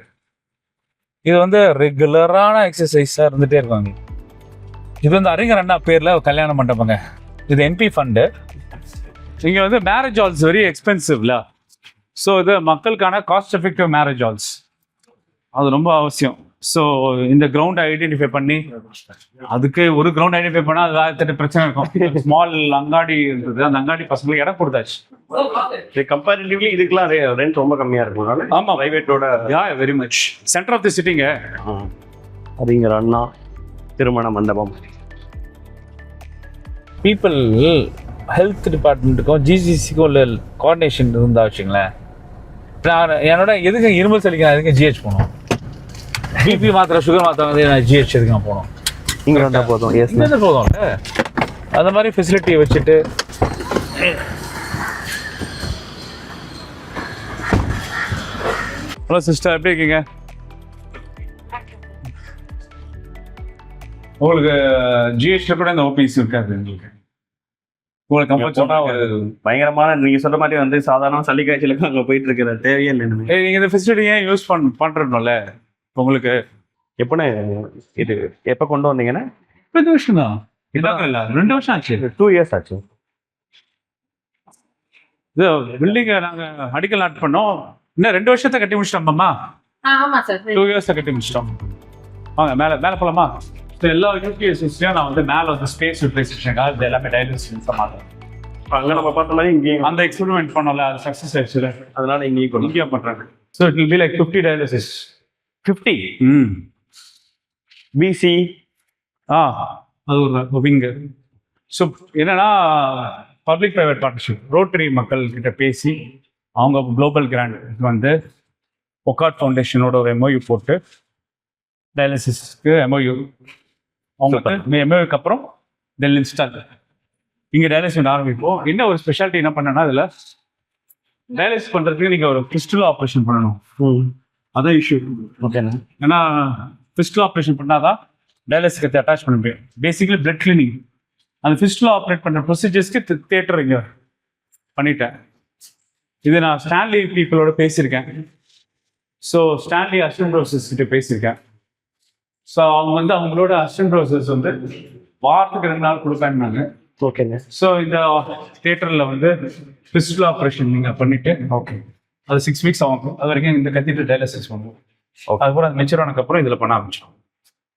இது வந்து ரெகுலரான எக்ஸசைஸா இருந்துட்டே இருக்காங்க. இது வந்து அறிஞர் அண்ணா பேர்ல கல்யாண மண்டபங்க. இது என்பி ஃபண்டு. இங்க வந்து மேரேஜ் ஹால்ஸ் வெரி எக்ஸ்பென்சிவ்ல. ஸோ இது மக்களுக்கான காஸ்ட் எஃபெக்டிவ் மேரேஜ் ஹால்ஸ், அது ரொம்ப அவசியம். ஸோ இந்த கிரவுண்ட் ஐடென்டிஃபை பண்ணி, அதுக்கு ஒரு கிரவுண்ட் ஐடென்டிஃபை பண்ணால் அது 1008 பிரச்சனை இருக்கும். ஸ்மால் அங்காடி இருந்தது, அந்த அங்காடி பசங்களுக்கு இடம் கொடுத்தாச்சு. கம்பேரிட்டிவ்லி இதுக்கெல்லாம் ரெண்ட் ரொம்ப கம்மியா இருக்கும். ஆமா, பிரைவேட்டோட very much centre of the சிட்டிங்க. அறிஞர் அண்ணா திருமண மண்டபம். பீப்புள் ஹெல்த் டிபார்ட்மெண்ட்டுக்கும் ஜிசிசிக்கும் உள்ள கோஆர்டினேஷன் இருந்தா வச்சுங்களேன். நான் என்னோட எதுக்கு இருமல் சளிக்க எதுக்கு ஜிஹெச் போகணும், பிபி மாத்திரை சுகர் மாத்திரை வந்து நான் ஜிஹெச் எதுக்கு நான் போகணும், இங்கே வந்தால் போதும். எஸ் போதும்ல. அந்த மாதிரி ஃபெசிலிட்டியை வச்சுட்டு ஹலோ சிஸ்டர், எப்படி இருக்கீங்க? உங்களுக்கு ஜிஹெச்ல கூட இந்த ஓபிசி இருக்காது. உங்களுக்கு கம்பல்சரி சொன்னா பயங்கரமான நீங்க சொல்ற மாதிரி வந்து சாதாரண சளி காய்ச்சலுக்கு அங்கே போயிட்டு இருக்கிற தேவையே இல்லை. நீங்க இந்த ஃபெசிலிட்டி ஏன் யூஸ் பண்றதுனால உங்களுக்கு எப்போன்னு இது எப்போ கொண்டு வந்தீங்கன்னா? 2 வருஷம் தான். இதாக இல்லை, 2 வருஷம் ஆச்சு. 2 years ஆச்சு. இது பில்டிங்கை நாங்கள் அடிக்கல் நாட் பண்ணோம். இன்னும் 2 வருஷத்தை கட்டி முடிச்சிட்டோம்மா. ஆமா சார். 2 years கட்டி முடிச்சிட்டோம். வாங்க மேலே போகலாமா? எல்லா யூபிஎஸ்சிஸ்லையும் நான் வந்து மேலே வந்து ஸ்பேஸ் யூட்டிலைசேஷனுக்காக இது எல்லாமே டயலிசிஸ் மாட்டேன். அங்கே நம்ம பார்த்த மாதிரி இங்கேயும் அந்த எக்ஸ்பெரிமெண்ட் பண்ணல, அது சக்ஸஸ் ஆயிடுச்சு. அதனால இங்கேயும் பண்ணுறாங்க. So it will be like 50 dialysis. 50 PC. அது ஒரு விங்கு. ஸோ என்னன்னா பப்ளிக் ப்ரைவேட் பார்ட்னர்ஷிப், ரோட்டரி மக்கள் கிட்ட பேசி அவங்க குளோபல் கிராண்ட் வந்து ஒகாட் ஃபவுண்டேஷனோட ஒரு எம்ஓயு போட்டு டயாலிசிஸ்க்கு எம்ஓயு அவங்க எம்ஓயுக்கு அப்புறம் தென் இன்ஸ்டால் இங்கே டயாலிசிஸ் ஆரம்பிப்போம். என்ன ஒரு ஸ்பெஷாலிட்டி என்ன பண்ணனா, அதில் டயாலிசிஸ் பண்ணுறதுக்கு நீங்கள் ஒரு ஃபிஸ்டுலா ஆப்ரேஷன் பண்ணணும். அதான் இஷ்யூ. ஓகேண்ணா. ஏன்னா ஃபிஸ்டுலா ஆப்ரேஷன் பண்ணாதான் டயாலிசிஸ்க்கு அட்டாச் பண்ண முடியும். Basically blood cleaning. அந்த ஃபிஸ்டுலா ஆப்ரேட் பண்ணுற ப்ரொசீஜர்ஸ்க்கு தியேட்டர் இங்கே பண்ணிட்டேன். இது நான் ஸ்டான்லி பீப்புளோட பேசியிருக்கேன். ஸோ ஸ்டான்லி அசிஸ்டன்ட் ப்ரொஃபசர்ஸ் கிட்ட பேசியிருக்கேன். ஸோ அவங்க வந்து அவங்களோட அசிஸ்டன்ட் ப்ரொஃபசர்ஸ் வந்து வாரத்துக்கு 2 நாள் கொடுப்பாங்க. ஓகேங்க. ஸோ இந்த தியேட்டரில் வந்து ஃபிஸ்டுலா ஆப்ரேஷன் நீங்கள் பண்ணிட்டு ஓகே அது 6 weeks ஆகும். அது வரைக்கும் இந்த கத்திட்டு டயாலிசிஸ் பண்ணுவோம். அதுக்கப்புறம் அது மெச்சூர் ஆனதுக்கப்புறம் இதில் பண்ண ஆரம்பிச்சோம்.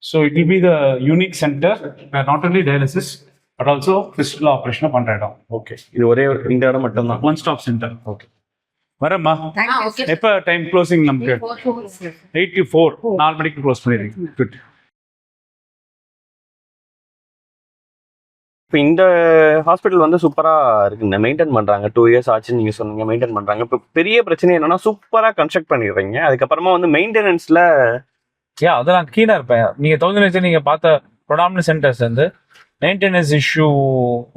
So it will be the unique centre not only dialysis but also fistula operation பண்ணுற இடம். ஓகே, இது ஒரே இந்த இடம் மட்டும்தான், ஒன் ஸ்டாப் சென்டர். ஓகே வரேம்மா. எப்போ டைம் க்ளோசிங்? நமக்கு 8 to 4 4 மணிக்கு க்ளோஸ் பண்ணிடுறீங்க. குட். இப்போ இந்த ஹாஸ்பிட்டல் வந்து சூப்பராக இருக்குங்க, மெயின்டைன் பண்ணுறாங்க. 2 years ஆச்சுன்னு நீங்கள் சொன்னீங்க, மெயின்டைன் பண்ணுறாங்க. இப்போ பெரிய பிரச்சனை என்னன்னா சூப்பராக கன்ஸ்ட்ரக்ட் பண்ணிடுறீங்க, அதுக்கப்புறமா வந்து மெயின்டெனன்ஸில் அதெல்லாம் கீழே இருப்பேன். நீங்கள் 1000 நீங்கள் பார்த்த ப்ரொடாமினன்ட் சென்டர்ஸ் வந்து மெயின்டெனன்ஸ் இஷ்யூ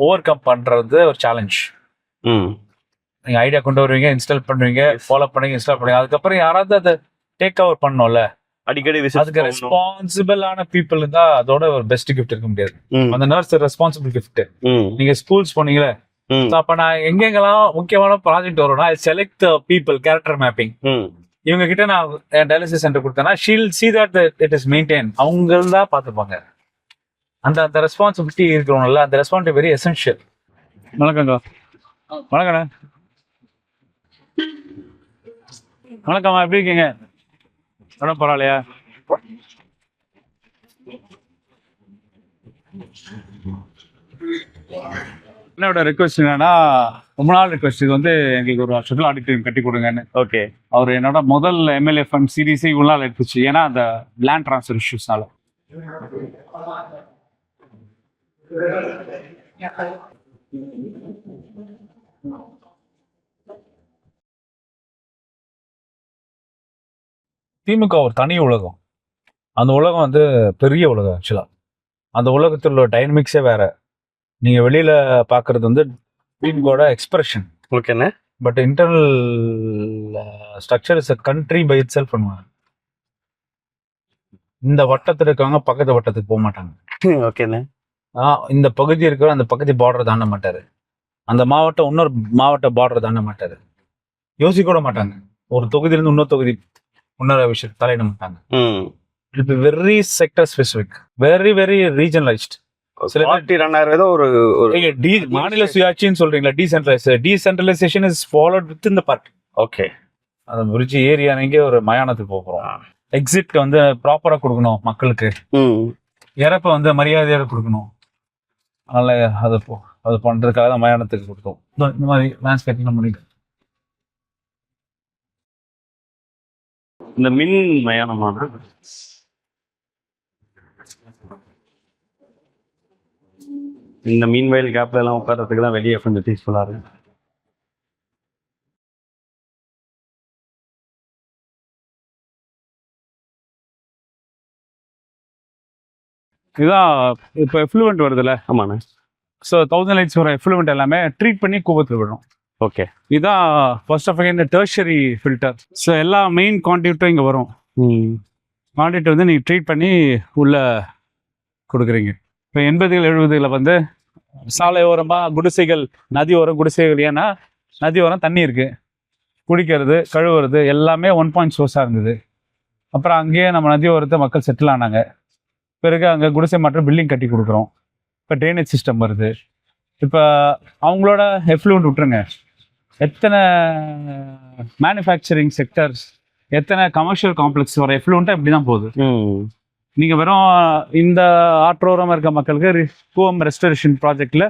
ஓவர் கம் பண்ணுறது ஒரு சேலஞ்ச். நீங்கள் ஐடியா கொண்டு வருவீங்க, இன்ஸ்டால் பண்ணுவீங்க, ஃபாலோ பண்ணுவீங்க, இன்ஸ்டால் பண்ணுவீங்க. அதுக்கப்புறம் யாராவது அதை டேக் ஓவர் பண்ணோம்ல, அடிக்கடி அதுக்கு ரெஸ்பான்சிபிளான பீப்புள் தான் அதோட ஒரு பெஸ்ட் கிஃப்ட் இருக்க முடியாது. அந்த நர்ஸ் ரெஸ்பான்சிபிள் கிஃப்ட். நீங்க ஸ்கூல்ஸ் போனீங்களே, அப்ப நான் எங்கெங்கெல்லாம் முக்கியமான ப்ராஜெக்ட் வரும்னா செலக்ட் பீப்புள், கேரக்டர் மேப்பிங். இவங்க கிட்ட நான் டயாலிசிஸ் சென்டர் கொடுத்தேன்னா Sheel see that it is maintained. அவங்க தான் பார்த்துப்பாங்க. அந்த அந்த ரெஸ்பான்சிபிலிட்டி இருக்கிறவங்கல்ல, அந்த ரெஸ்பான்சிபிலிட்டி வெரி எசென்ஷியல். வணக்கங்க. வணக்கண்ணா. வணக்கம்மா, எப்படி இருக்கீங்க? உடம்பு பரவாயில்லையா? என்னோட ரெக்வஸ்ட் என்னன்னா, ரொம்ப நாள் ரெக்வஸ்ட், இது வந்து எங்களுக்கு ஒரு ஷட்டில் ஆடிட்டோரியம் கட்டி கொடுங்கன்னு. ஓகே. அவர் என்னோட முதல் எம்எல்ஏ ஃபண்ட் சீரீஸே இவ்வளோ நாள் எடுத்துச்சு, ஏன்னா அந்த லேண்ட் ட்ரான்ஸ்ஃபர் இஷ்யூஸ்னால. திமுக ஒரு தனி உலகம். அந்த உலகம் வந்து பெரிய உலகம் ஆக்சுவலா. அந்த உலகத்தில் உள்ள டைனமிக்ஸே வேற. நீங்க வெளியில பாக்குறது வந்து திமுகவோட எக்ஸ்பிரஷன். ஓகேண்ணே. But internal structure is a country by itself பண்ணுவாங்க. இந்த வட்டத்தில் இருக்கவங்க பக்கத்து வட்டத்துக்கு போக மாட்டாங்க. ஓகேண்ணே. இந்த பகுதி இருக்கிற அந்த பகுதி பார்டர் தாண்ட மாட்டாரு. அந்த மாவட்டம் இன்னொரு மாவட்ட பார்டர் தாண்ட மாட்டாரு. யோசிக்க கூட மாட்டாங்க. ஒரு தொகுதியிலிருந்து இன்னொரு தொகுதி இன்னொரு விஷயம் தலையிட மாட்டாங்க. It very sector specific, very very regionalised. சில ஒரு மாநில சுயாட்சின்னு சொல்றீங்களா, டீசென்ட்ரலைசேஷன் இஸ் ஃபாலோட் வித் இந்த பார்ட்டி. ஓகே. அதை முடிச்சு ஏரியா நீங்க ஒரு மயானத்துக்கு போகிறோம். எக்ஸிட் வந்து ப்ராப்பரா கொடுக்கணும் மக்களுக்கு. இறப்ப வந்து மரியாதையோட கொடுக்கணும். அதனால அது பண்றதுக்காக தான் மயானத்துக்கு கொடுத்தோம். இந்த மாதிரி லேண்ட்ஸ்கேப்பிங் பண்ணிட்டு இந்த மின் மயானமான இந்த மீன் வயல் கேப்ல எல்லாம் உட்கார்றதுக்கு தான் வெளியே கொஞ்சம் பீஸ்ஃபுல்லா இருக்கு. இதுதான் இப்போ எஃப்ளூவெண்ட் வருதுல்ல. ஆமாண்ணே. ஸோ 1000 லைட்ஸ் வர எஃப்ளூவெண்ட் எல்லாமே ட்ரீட் பண்ணி கூபத்தில் விடும். ஓகே. இதுதான் ஃபர்ஸ்ட் ஆஃப் இந்த டெர்ஷரி ஃபில்டர். ஸோ எல்லா மெயின் குவான்டிட்டும் இங்கே வரும். குவான்டிட்டி வந்து நீங்கள் ட்ரீட் பண்ணி உள்ள கொடுக்குறீங்க. இப்போ 80 70 வந்து சாலை ஓரமாக குடிசைகள், நதி ஓரம் குடிசைகள். ஏன்னா நதி ஓரம் தண்ணி இருக்குது, குடிக்கிறது கழுவுறது எல்லாமே 1 பாயிண்ட் சோர்ஸாக இருந்தது. அப்புறம் அங்கேயே நம்ம நதி ஓரத்தை மக்கள் செட்டில் ஆனாங்க. பிறகு அங்கே குடிசை மாற்றம் பில்டிங் கட்டி கொடுக்குறோம். இப்போ ட்ரைனேஜ் சிஸ்டம் வருது. இப்போ அவங்களோட எஃப்ளூவெண்ட் விட்டுருங்க, எத்தனை மேனுஃபேக்சரிங் செக்டர்ஸ், எத்தனை கமர்ஷியல் காம்ப்ளெக்ஸ் வர எஃப்ளூவெண்ட்டாக இப்படி தான் போகுது. நீங்கள் வெறும் இந்த ஆற்றோரமாக இருக்க மக்களுக்கு கூவம் ரெஸ்டரேஷன் ப்ராஜெக்டில்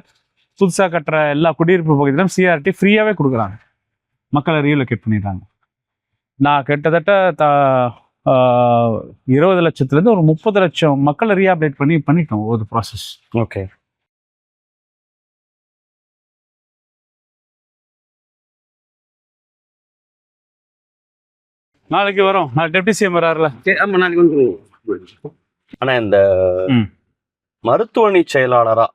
புதுசாக கட்டுற எல்லா குடியிருப்பு பகுதியிலும் சிஆர்டி ஃப்ரீயாகவே கொடுக்குறாங்க. மக்களை ரீலொகேட் பண்ணிடுறாங்க. நான் கிட்டத்தட்ட 20 லட்சத்துலேருந்து ஒரு 30 லட்சம் மக்களை ரீஹாபிலேட் பண்ணிட்டோம் ஒரு ப்ராசஸ். ஓகே. நாளைக்கு வரோம். நான் டெப்டி சிஎம் வராருல. ஆமா, நாளைக்கு வந்து. ஆனா இந்த மருத்துவமனை செயலாளரா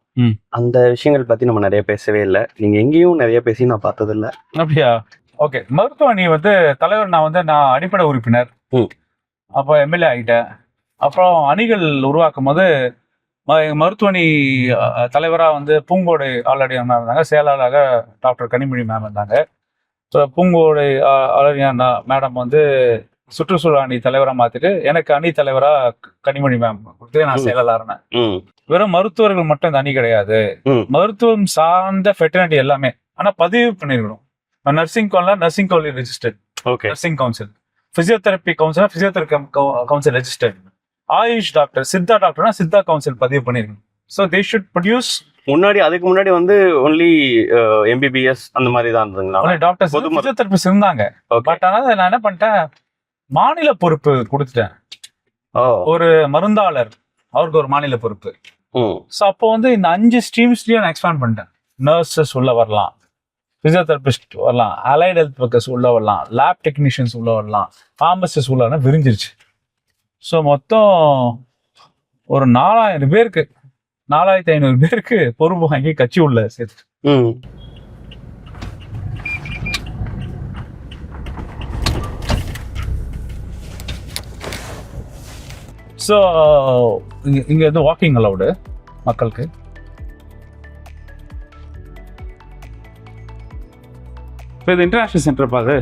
அந்த விஷயங்கள் பத்தி நம்ம நிறைய பேசவே இல்லை. நீங்க எங்கேயும் நிறைய பேசி நான் பார்த்தது இல்லை. அப்படியா? ஓகே. மருத்துவமனை வந்து தலைவர் நான் அடிப்படை உறுப்பினர். அப்போ எம்எல்ஏ ஆகிட்டேன். அப்புறம் அணிகள் உருவாக்கும் போது மருத்துவமனை தலைவராக வந்து பூங்கோடு ஆல்ரெடி மேம் இருந்தாங்க, செயலாளராக டாக்டர் கனிமொழி மேம் இருந்தாங்க. பூங்கோடு ஆல்ரெடி மேடம் வந்து சுற்றுச்சூழல் அணி தலைவராக மாற்றிட்டு எனக்கு அணி தலைவராக கனிமொழி மேம் கொடுத்து நான் செயலாளர்னேன். வெறும் மருத்துவர்கள் மட்டும் இந்த அணி கிடையாது, மருத்துவம் சார்ந்த ஃபெட்டர்னிட்டி எல்லாமே. ஆனால் பதிவு பண்ணிருக்கணும். Nursing council registered, nursing council, physiotherapy council, physiotherapy council registered, AYUSH doctor, Siddha டாக்டர்னா சித்தா கவுன்சில் பதிவு பண்ணிருக்கணும். So they should produce. அதுக்கு முன்னாடி வந்து ஒன்லி எம்பிபிஎஸ் அந்த மாதிரி தான் இருந்ததுங்களா? டாக்டர்ஸ் பிசியோதெரபிஸ்ட் இருந்தாங்க. பட் ஆனால் நான் என்ன பண்ணிட்டேன், மாநில பொறுப்பு கொடுத்துட்டேன். ஒரு மருந்தாளர், அவருக்கு ஒரு மாநில பொறுப்பு. ஸோ அப்போ வந்து இந்த 5 ஸ்ட்ரீம்ஸ்லயும் நான் எக்ஸ்பேண்ட் பண்ணிட்டேன். நர்சஸ் உள்ள வரலாம், பிசியோதெரபிஸ்ட் வரலாம், அலைட் ஹெல்த் ஒர்க்கர்ஸ் உள்ள வரலாம், லேப் டெக்னீஷியன்ஸ் உள்ள வரலாம், ஃபார்மசிஸ்ட் உள்ள விரிஞ்சிருச்சு. ஸோ மொத்தம் ஒரு 4000 பேருக்கு 4500 பேருக்கு பொறுப்பு வாங்கி கட்சி உள்ள சேர்த்து. ஸோ இங்க வந்து வாக்கிங் அலவுடு மக்களுக்கு. இப்போ இது இன்டர்நேஷனல் சென்டர் பாரு.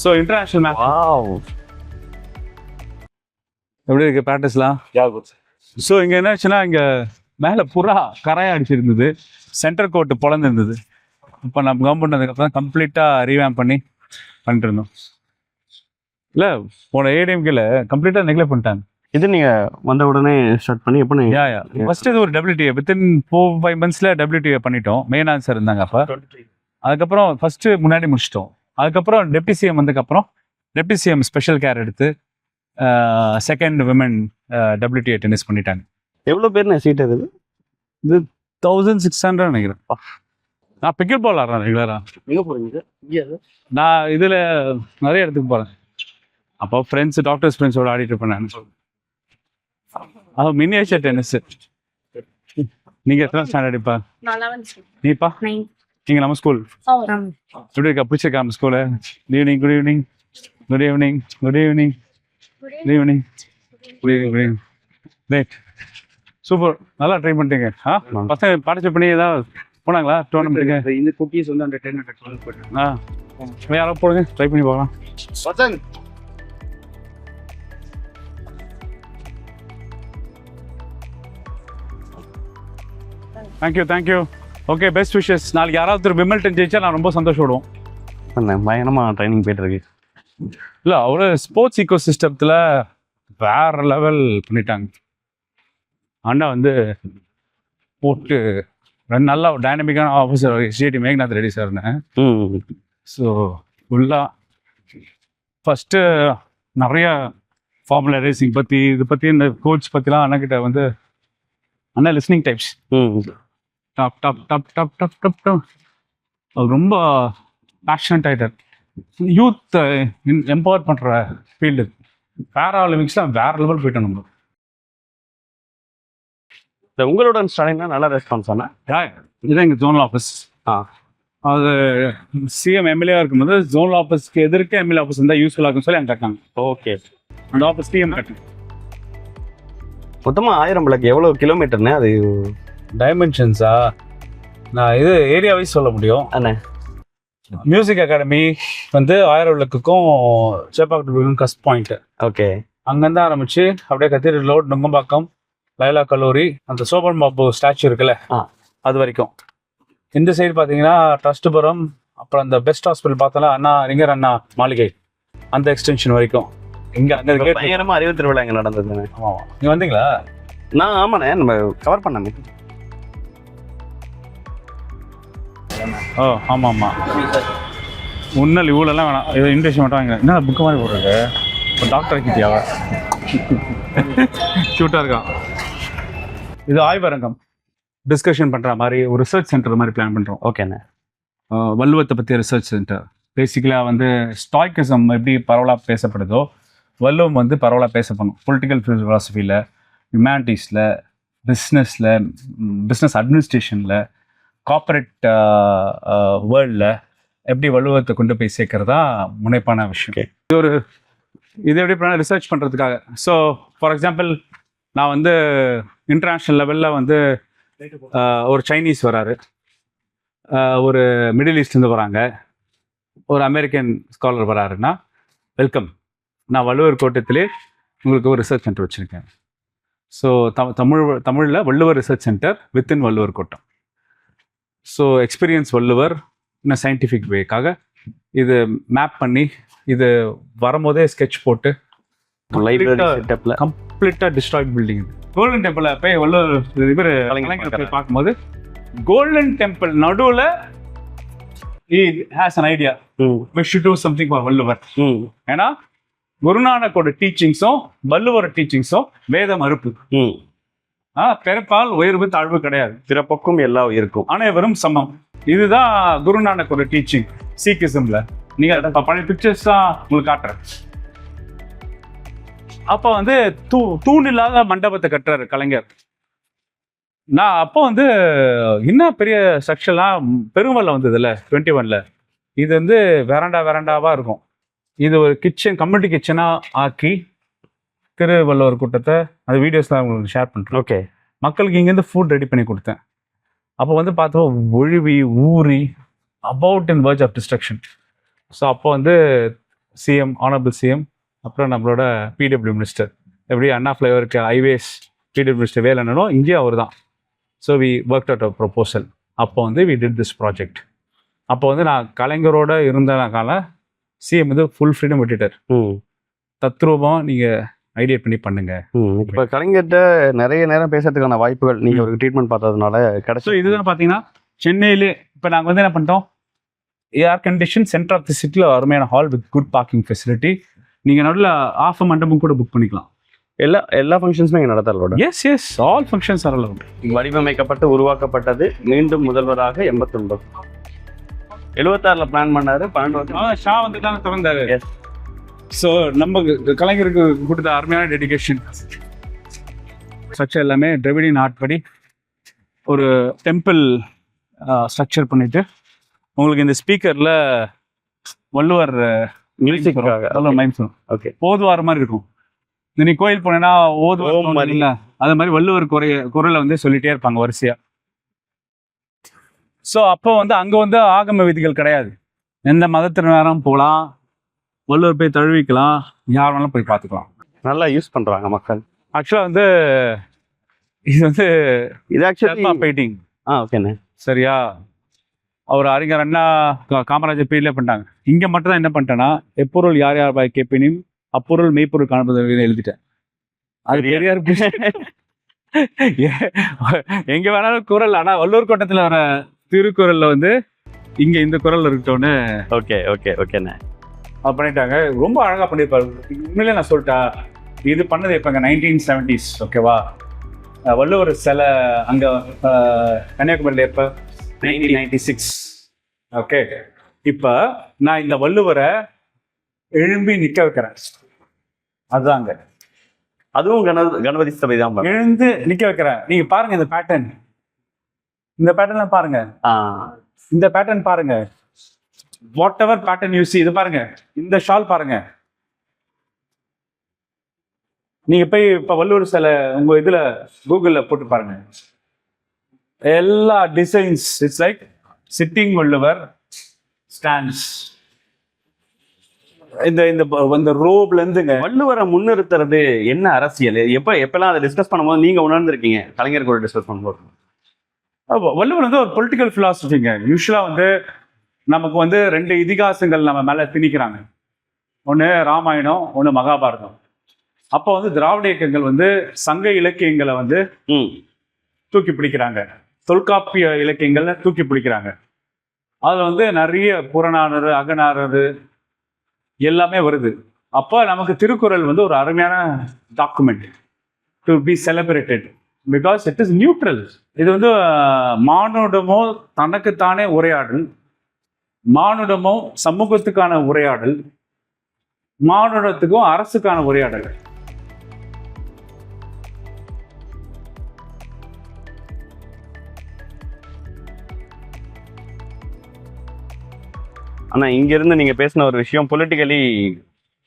ஸோ இன்டர்நேஷனல் மேப் எப்படி இருக்கு ப்ராக்டிஸ்லாம்? ஸோ இங்கே என்ன ஆச்சுன்னா, இங்கே மேலே புறா கரையா அடிச்சிருந்தது, சென்டர் கோர்ட்டு பொழந்துருந்தது. இப்போ நம்ம கவர்மெண்ட் அதுக்கப்புறம் கம்ப்ளீட்டாக ரீவேம் பண்ணிட்டு இருந்தோம். இல்லை போன ஏடிஎம்கேல கம்ப்ளீட்டாக நெக்லெக்ட் பண்ணிட்டாங்க. இது நீங்க வந்த உடனே ஸ்டார்ட் பண்ணி எப்போ நீங்க யா ஃபர்ஸ்ட் இது ஒரு WTA வித்தின் 4-5 monthsல WTA பண்ணிட்டோம். மெயின் ஆன்சர் இருந்தாங்க அப்போ. அதுக்கப்புறம் ஃபர்ஸ்ட் முன்னாடி முடிச்சிட்டோம். அதுக்கப்புறம் டெப்டி சிஎம் வந்ததுக்கப்புறம் டெப்டி சிஎம் ஸ்பெஷல் கேர் எடுத்து செகண்ட் விமன் WTA டென்னிஸ் பண்ணிட்டாங்க. எவ்வளோ பேர் சீட் அது? இது 1600 நினைக்கிறேன். நான் பிக்கெட் பால் ஆடுறேன் ரெகுலரா. எங்கே போகிறீங்க? நான் இதில் நிறைய இடத்துக்கு போகிறேன். அப்போ ஃப்ரெண்ட்ஸ் டாக்டர்ஸ் ஃப்ரெண்ட்ஸோட ஆடிட்டு இருப்பேன் நான். Miniature tennis. நீங்க எத்தனை ஸ்டாண்டர்ட் இப்ப? நீப்பா? நீங்க நம்ம ஸ்கூல் எப்படி இருக்கா? பிடிச்சிருக்கா நம்ம school? Evening good evening good evening good evening good evening good evening good evening. Right, super, நல்லா ட்ரை பண்ணிட்டீங்க. பசங்க பார்ட்டிசிபேட் பண்ணி ஏதாவது போனாங்களா டோர்னமெண்ட்டுக்கு? இந்த குக்கீஸ் வந்து அந்த 10 and 12 போயிட்டு யாரோ போடுங்க, ட்ரை பண்ணி பார்க்கலாம். தேங்க்யூ. Okay, best wishes. நாளைக்கு யாராவது ஒரு விமில்டன் ஜெயிச்சா நான் ரொம்ப சந்தோஷப்படுவோம். பயங்கரமாக ட்ரைனிங் போயிட்டு இருக்கு. இல்லை, அவரு ஸ்போர்ட்ஸ் ஈக்கோ சிஸ்டத்தில் வேற லெவல் பண்ணிட்டாங்க. அண்ணா வந்து போட்டு ரெண்டு நல்லா டைனமிக்கான ஆஃபீஸர் SGT மேக்நாத் ரெட்டி சார்னு. ஸோ ஃபுல்லாக ஃபஸ்ட்டு நிறைய ஃபார்முலா ரேசிங் பற்றி இது பற்றி இந்த கோச் பற்றிலாம் அண்ணக்கிட்ட வந்து அண்ணா listening types top top top top top top top அவர் ரொம்ப பேஷனட் ஆகிட்டார். யூத் எம்பவர் பண்ணுற ஃபீல்டு பேரா ஒலிம்பிக்ஸ்லாம் வேற லெவல் போயிட்டோம் நம்ம. உங்களோட ஸ்டார்டிங்னா நல்ல ரெஸ்பான்ஸ் ஆனால் இதுதான் எங்கள் ஜோனல் ஆஃபீஸ். அது சிஎம் எம்எல்ஏ இருக்கும்போது ஜோனல் ஆஃபீஸ்க்கு எதிர்க்க எம்எல்ஏ ஆஃபீஸ் இருந்தால் யூஸ்ஃபுல்லாக இருக்குன்னு சொல்லி அங்கே கட்டாங்க. ஓகே, அந்த ஆஃபீஸ் சிஎம் கட்டாங்க. மொத்தமாக 1000 விளக்கு எவ்வளோ கிலோமீட்டர்னு அது? டைமென்ஷன்ஸா? நான் இது ஏரியா வைஸ் சொல்ல முடியும். அண்ணே, மியூசிக் அகாடமி வந்து 1000 விளக்குக்கும் சேப்பாக்கட்டுக்கும் கஸ்ட் பாயிண்ட். ஓகே, அங்கேருந்து ஆரம்பிச்சு அப்படியே கத்திரி ரோட், நுங்கம்பாக்கம், லைலா கல்லூரி, அந்த சோபன் பாபு ஸ்டாச்சு இருக்குல்ல அது வரைக்கும். இந்த சைடு பார்த்தீங்கன்னா ட்ரஸ்ட்புரம், அப்புறம் அந்த பெஸ்ட் ஹாஸ்பிட்டல் பார்த்தோம்னா அண்ணா ரிங்கர் அண்ணா மாளிகை, அந்த எக்ஸ்டென்ஷன் வரைக்கும். இங்கே அங்கே பயங்கரமாக அறிவு திருவிழா இங்கே நடந்ததுண்ணே. ஆமாம், நீங்கள் வந்தீங்களா? நான் ஆமாண்ணே, நம்ம கவர் பண்ணாமே. ஓ ஆமாம், உன்னல் இவ்வளோலாம் வேணாம், இது இன்விடேஷன் மட்டும் வாங்க. என்ன புக்கு மாதிரி போடுறது? இப்போ டாக்டர் ஆக்கிட்டியாவா? ஷூட்டாக இருக்கான். இது ஆய்வரங்கம், டிஸ்கஷன் பண்ணுற மாதிரி ஒரு ரிசர்ச் சென்டர் மாதிரி பிளான் பண்ணுறோம். ஓகேண்ணே. வள்ளுவத்தை பற்றி ரிசர்ச் சென்டர். பேசிக்கலாக வந்து ஸ்டாய்க்கிசம் எப்படி பரவலாக பேசப்படுதோ வள்ளுவம் வந்து பரவலாக பேசப்படணும். பொலிட்டிக்கல் ஃபிலாசபியில், ஹியூமனிட்டிஸில், பிஸ்னஸ் அட்மினிஸ்ட்ரேஷனில், கார்ப்பரேட் வேர்ல்டில் எப்படி வள்ளுவத்தை கொண்டு போய் சேர்க்கறதா முனைப்பான விஷயம். இது எப்படி பண்ணால் ரிசர்ச் பண்ணுறதுக்காக. ஸோ ஃபார் எக்ஸாம்பிள், நான் வந்து இன்டர்நேஷ்னல் லெவலில் வந்து ஒரு சைனீஸ் வராரு, ஒரு மிடில் ஈஸ்ட்லேருந்து வராங்க, ஒரு அமெரிக்கன் ஸ்காலர் வராருன்னா வெல்கம். நான் வள்ளுவர் கோட்டத்திலே உங்களுக்கு ஒரு ரிசர்ச் சென்டர் வச்சுருக்கேன். ஸோ தமிழில் Valluvar research centre within Valluvar Kottam. So experience Valluvar இன்னும் சயின்டிஃபிக் வேக்காக இது மேப் பண்ணி, இது வரும்போதே ஸ்கெட்ச் போட்டு கம்ப்ளீட்டாக டிஸ்ட்ராய்ட் பில்டிங். இது கோல்டன் டெம்பிளை போய் வள்ளுவர் இவர் கலைஞர் போய் பார்க்கும்போது கோல்டன் டெம்பிள் நடுவில் he has an idea we should do something for Valluvar. ஏன்னா குருநானக்கோட டீச்சிங்ஸும் வள்ளுவோட டீச்சிங்ஸும் வேத மறுப்பு. பிறப்பால் உயர்வு தாழ்வு கிடையாது, பிறப்புக்கும் எல்லா இருக்கும், அனைவரும் சமம். இதுதான் குருநானக்கோட டீச்சிங் சீக்கிசம்ல. நீங்க பழைய பிக்சர்ஸ் தான் உங்களுக்கு காட்டுறேன். அப்ப வந்து தூண் இல்லாத மண்டபத்தை கட்டுறாரு கலைஞர். நான் அப்போ வந்து இன்னும் பெரிய ஸ்ட்ரக்சர்லாம் பெருமல்ல வந்ததுல 21ல் இது வந்து வெராண்டாவா இருக்கும். இது ஒரு கிச்சன், கம்யூனிட்டி கிச்சனாக ஆக்கி திருவள்ளுவர் கூட்டத்தை அந்த வீடியோஸ்லாம் உங்களுக்கு ஷேர் பண்ணுறேன். ஓகே, மக்களுக்கு இங்கேருந்து ஃபுட் ரெடி பண்ணி கொடுத்தேன். அப்போ வந்து பார்த்தோம் ஒழுவி ஊறி about in verge of destruction. So அப்போ வந்து சிஎம், ஆனரபிள் சிஎம், அப்புறம் நம்மளோட பிடபிள்யூ மினிஸ்டர், எப்படி அண்ணா ஃப்ளைவருக்கு ஹைவேஸ் பிடபிள்யூ மினிஸ்டர் வேலைன்னோ இங்கேயும் அவர் தான். So we work out a proposal. அப்போ வந்து வி டிட் திஸ் ப்ராஜெக்ட். அப்போ வந்து நான் கலைஞரோட இருந்தனால சிஎம் வந்து ஃபுல் ஃப்ரீடம் விட்டுட்டார். தத்ரூபம் நீங்கள் ஐடியா பண்ணி பண்ணுங்க. இப்போ கலைஞர்கிட்ட நிறைய நேரம் பேசுறதுக்கான வாய்ப்புகள் நீங்க ஒரு ட்ரீட்மெண்ட் பார்த்ததுனால ஸோ கிடைச்சது. இதுதான் பார்த்தீங்கன்னா சென்னையிலே இப்போ நாங்கள் வந்து என்ன பண்ணிட்டோம், air condition centre of the சிட்டியில் அருமையான hall with good parking facility. நீங்கள் நடுவில் ஆஃப் மண்டபம் கூட புக் பண்ணிக்கலாம். எல்லா ஃபங்க்ஷன்ஸுமே இங்கே நடத்தலோட yes all functions are allowed. வடிவமைக்கப்பட்டு உருவாக்கப்பட்டது மீண்டும் முதல்வராக 89 76ல் பிளான் பண்ணாரு. 12 ஷா வந்து தான் திறந்தாரு. எஸ். ஸோ நம்ம கலைஞருக்கு கொடுத்த அருமையான டெடிகேஷன் ஸ்ட்ரக்சர் எல்லாமே திராவிடியன் ஆர்ட் படி ஒரு டெம்பிள் ஸ்ட்ரக்சர் பண்ணிட்டு உங்களுக்கு இந்த ஸ்பீக்கரில் வள்ளுவர் மியூசிக்காக மைண்ட் ஓகே ஓதுவார மாதிரி இருக்கும். நீ கோயில் போனேன்னா ஓதுவார் இல்லை, அது மாதிரி வள்ளுவர் குரலை வந்து சொல்லிட்டே இருப்பாங்க வரிசையா. ஸோ அப்போ வந்து அங்கே வந்து ஆகம விதிகள் கிடையாது. எந்த மதத்தினரும் போகலாம், வள்ளுவர் போய் தழுவிக்கலாம், யார் வேணாலும் போய் பார்த்துக்கலாம். நல்லா யூஸ் பண்றாங்க மக்கள். ஆக்சுவலாக வந்து இது வந்து இது ஆக்சுவலி பெயிண்டிங். ஓகேண்ணே. சரியா, அவர் அறிஞர் அண்ணா காமராஜர் பீரியட்ல பண்ணிட்டாங்க. இங்கே மட்டும் தான் என்ன பண்ணிட்டேன்னா, எப்பொருள் யார் யார் பாய் கேட்பினும் அப்பொருள் மெய்ப்பொருள் காணப்படுது எழுதிட்டேன். அது பெரியார் எங்க வேணாலும் குரல், ஆனால் வள்ளுவர் கோட்டத்தில் வர திருக்குறள்ல வந்து இங்க இந்த குரல் இருக்கட்டோன்னு ஓகேண்ணே பண்ணிட்டாங்க. ரொம்ப அழகா பண்ணியிருப்பாரு. உண்மையிலே நான் சொல்லிட்டா, இது பண்ணது எப்போங்க 1970s. ஓகேவா, வள்ளுவர் சிலை அங்கே கன்னியாகுமரியில் எப்போ 1996. ஓகே, இப்போ நான் இந்த வள்ளுவரை எழும்பி நிற்க வைக்கிறேன். அதுதாங்க, அதுவும் கணபதி சபை தான் எழுந்து நிற்க வைக்கிறேன். நீங்கள் பாருங்க இந்த பேட்டர்ன், இந்த பேட்டர்ன்லாம் பாருங்க, இந்த பேட்டர்ன் பாருங்க, வாட் எவர் பேட்டர்ன் யூஸ். இது பாருங்க, இந்த ஷால் பாருங்க. நீங்க போய் இப்ப வள்ளுவர் சிலை உங்க இதுல கூகுள்ல போட்டு பாருங்க, எல்லா designs it's like sitting Valluvar stands. இந்த ரோப்ல இருந்துங்க வள்ளுவரை முன்னிறுத்துறது என்ன அரசியல், எப்பெல்லாம் அதை டிஸ்கஸ் பண்ணும்போது நீங்க உணர்ந்திருக்கீங்க கலைஞர் கூட டிஸ்கஸ் பண்ணும்போது? வள்ளுவர் வந்து ஒரு பொலிட்டிக்கல் பிலாசபிங்க. யூஸ்வலா வந்து நமக்கு வந்து 2 இதிகாசங்கள் நம்ம மேல திணிக்கிறாங்க. ஒன்று ராமாயணம், ஒன்று மகாபாரதம். அப்போ வந்து திராவிட இயக்கங்கள் வந்து சங்க இலக்கியங்களை வந்து தூக்கி பிடிக்கிறாங்க, தொல்காப்பிய இலக்கியங்களை தூக்கி பிடிக்கிறாங்க. அதில் வந்து நிறைய புறநானூறு, அகநானூறு எல்லாமே வருது. அப்போ நமக்கு திருக்குறள் வந்து ஒரு அருமையான document to be celebrated because it is neutral. இது வந்து மானுடமோ தனக்குத்தானே உரையாடல், மானுடமோ சமூகத்துக்கான உரையாடல், மானுடத்துக்கும் அரசுக்கான உரையாடல். ஆனா இங்க இருந்து நீங்க பேசின ஒரு விஷயம் பொலிட்டிக்கலி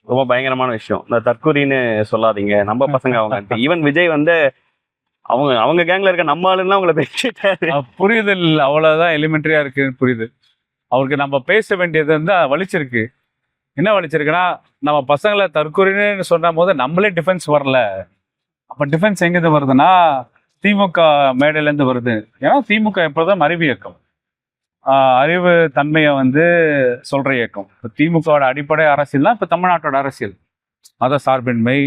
ரொம்ப பயங்கரமான விஷயம். இந்த தற்கொலைன்னு சொல்லாதீங்க, நம்ம பசங்க அவங்க. ஈவன் விஜய் வந்து அவங்க கேங்ல இருக்க நம்ம ஆளுன்னா அவங்கள பேசிட்டாரு. புரியுதல் அவ்வளவுதான் எலிமெண்ட்ரியா இருக்கு, புரியுது. அவருக்கு நம்ம பேச வேண்டியது வந்து வலிச்சிருக்கு. என்ன வலிச்சிருக்குன்னா, நம்ம பசங்களை தற்கொலைன்னு சொன்ன போது நம்மளே டிஃபென்ஸ் வரல. அப்ப டிஃபென்ஸ் எங்கிருந்து வருதுன்னா திமுக மேடையிலேருந்து வருது. ஏன்னா திமுக எப்போதும் அறிவு இயக்கம், அறிவு தன்மையை வந்து சொல்ற இயக்கம். இப்போ திமுகவோட அடிப்படை அரசியல் தான் இப்போ தமிழ்நாட்டோட அரசியல். மத சார்பின்மை,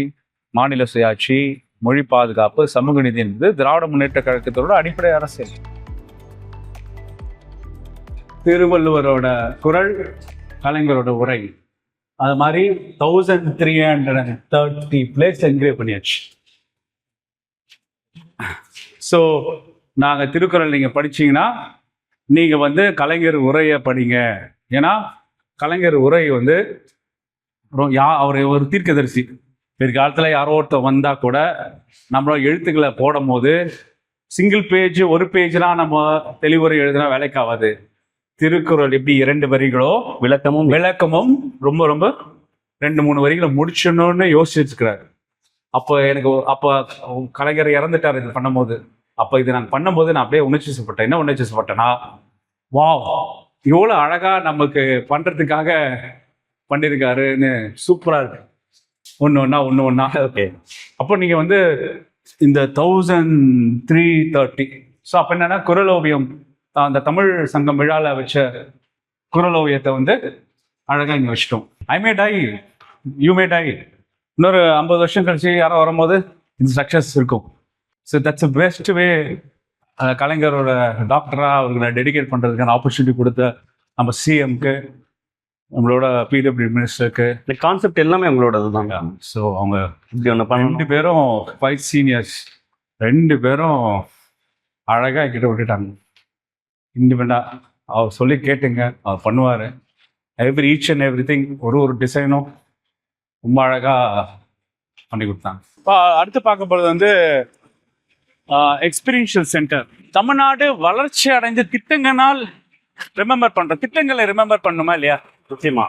மாநில சுயாட்சி, மொழி பாதுகாப்பு, சமூக நீதி என்பது திராவிட முன்னேற்ற கழகத்தோட அடிப்படை அரசியல். திருவள்ளுவரோட குறள், கலைஞரோட உரை, அது மாதிரி 1330 பிளேஸ் என்கிரேவ் பண்ணியாச்சு. ஸோ நாங்கள் திருக்குறள் நீங்கள் படிச்சீங்கன்னா நீங்கள் வந்து கலைஞர் உரையை படிங்க. ஏன்னா கலைஞர் உரை வந்து அவர் ஒரு தீர்க்கதரிசி. பிற்காலத்தில் யாரோ ஒருத்தர் வந்தால் கூட நம்மளோட எழுத்துக்களை போடும் போது சிங்கிள் பேஜ், ஒரு பேஜ்லாம் நம்ம தெளிவுரை எழுதுனா வேலைக்காகாது. திருக்குறள் எப்படி 2 வரிகளோ விளக்கமும் ரொம்ப ரொம்ப 2-3 வரிகளை முடிச்சணும்னு யோசிச்சுருக்கிறாரு. அப்போ கலைஞர் இறந்துட்டார் இது பண்ணும்போது. அப்போ இது நாங்கள் பண்ணும்போது நான் அப்படியே உணர்ச்சிப்பட்டேன். என்ன உணர்ச்சிப்பட்டேன்னா, வா இவ்வளோ அழகா நமக்கு பண்றதுக்காக பண்ணியிருக்காருன்னு சூப்பரா இருக்கு. ஒன்று ஒன்றா. ஓகே, அப்போ நீங்க வந்து இந்த 1330 ஸோ அப்போ என்னன்னா குறள் ஓவியம், அந்த தமிழ் சங்கம் விழாவில் வச்ச குறள் ஓவியத்தை வந்து அழகா இங்கே வச்சிட்டோம். I may die, you may die, இன்னொரு 50 வருஷம் கழிச்சு யாரோ வரும்போது இந்த ஸ்ட்ரக்சர்ஸ் இருக்கும். So that's best way. கலைஞரோட டாக்டராக அவர்களை டெடிகேட் பண்ணுறதுக்கான ஆப்பர்ச்சுனிட்டி கொடுத்த நம்ம சிஎம்க்கு, நம்மளோட பிடபிள்யூ மினிஸ்டருக்கு. இந்த கான்செப்ட் எல்லாமே உங்களோடது தாங்க. ஸோ அவங்க இப்படி ஒன்று 2 பேரும் 5 சீனியர்ஸ், 2 பேரும் அழகாக கிட்ட விட்டுட்டாங்க. இண்டிபெண்டாக அவர் சொல்லி கேட்டுங்க, அவர் பண்ணுவார். ஈச் அண்ட் எவ்ரி திங், ஒரு டிசைனும் ரொம்ப அழகாக பண்ணி கொடுத்தாங்க. இப்போ அடுத்து பார்க்க போகிறது வந்து எக்ஸ்பீரியன்ஷியல் சென்டர். தமிழ்நாடு வளர்ச்சி அடைஞ்ச திட்டங்களால் திட்டங்களை ரிமெம்பர் பண்ணுமா இல்லையா? நிச்சயமா.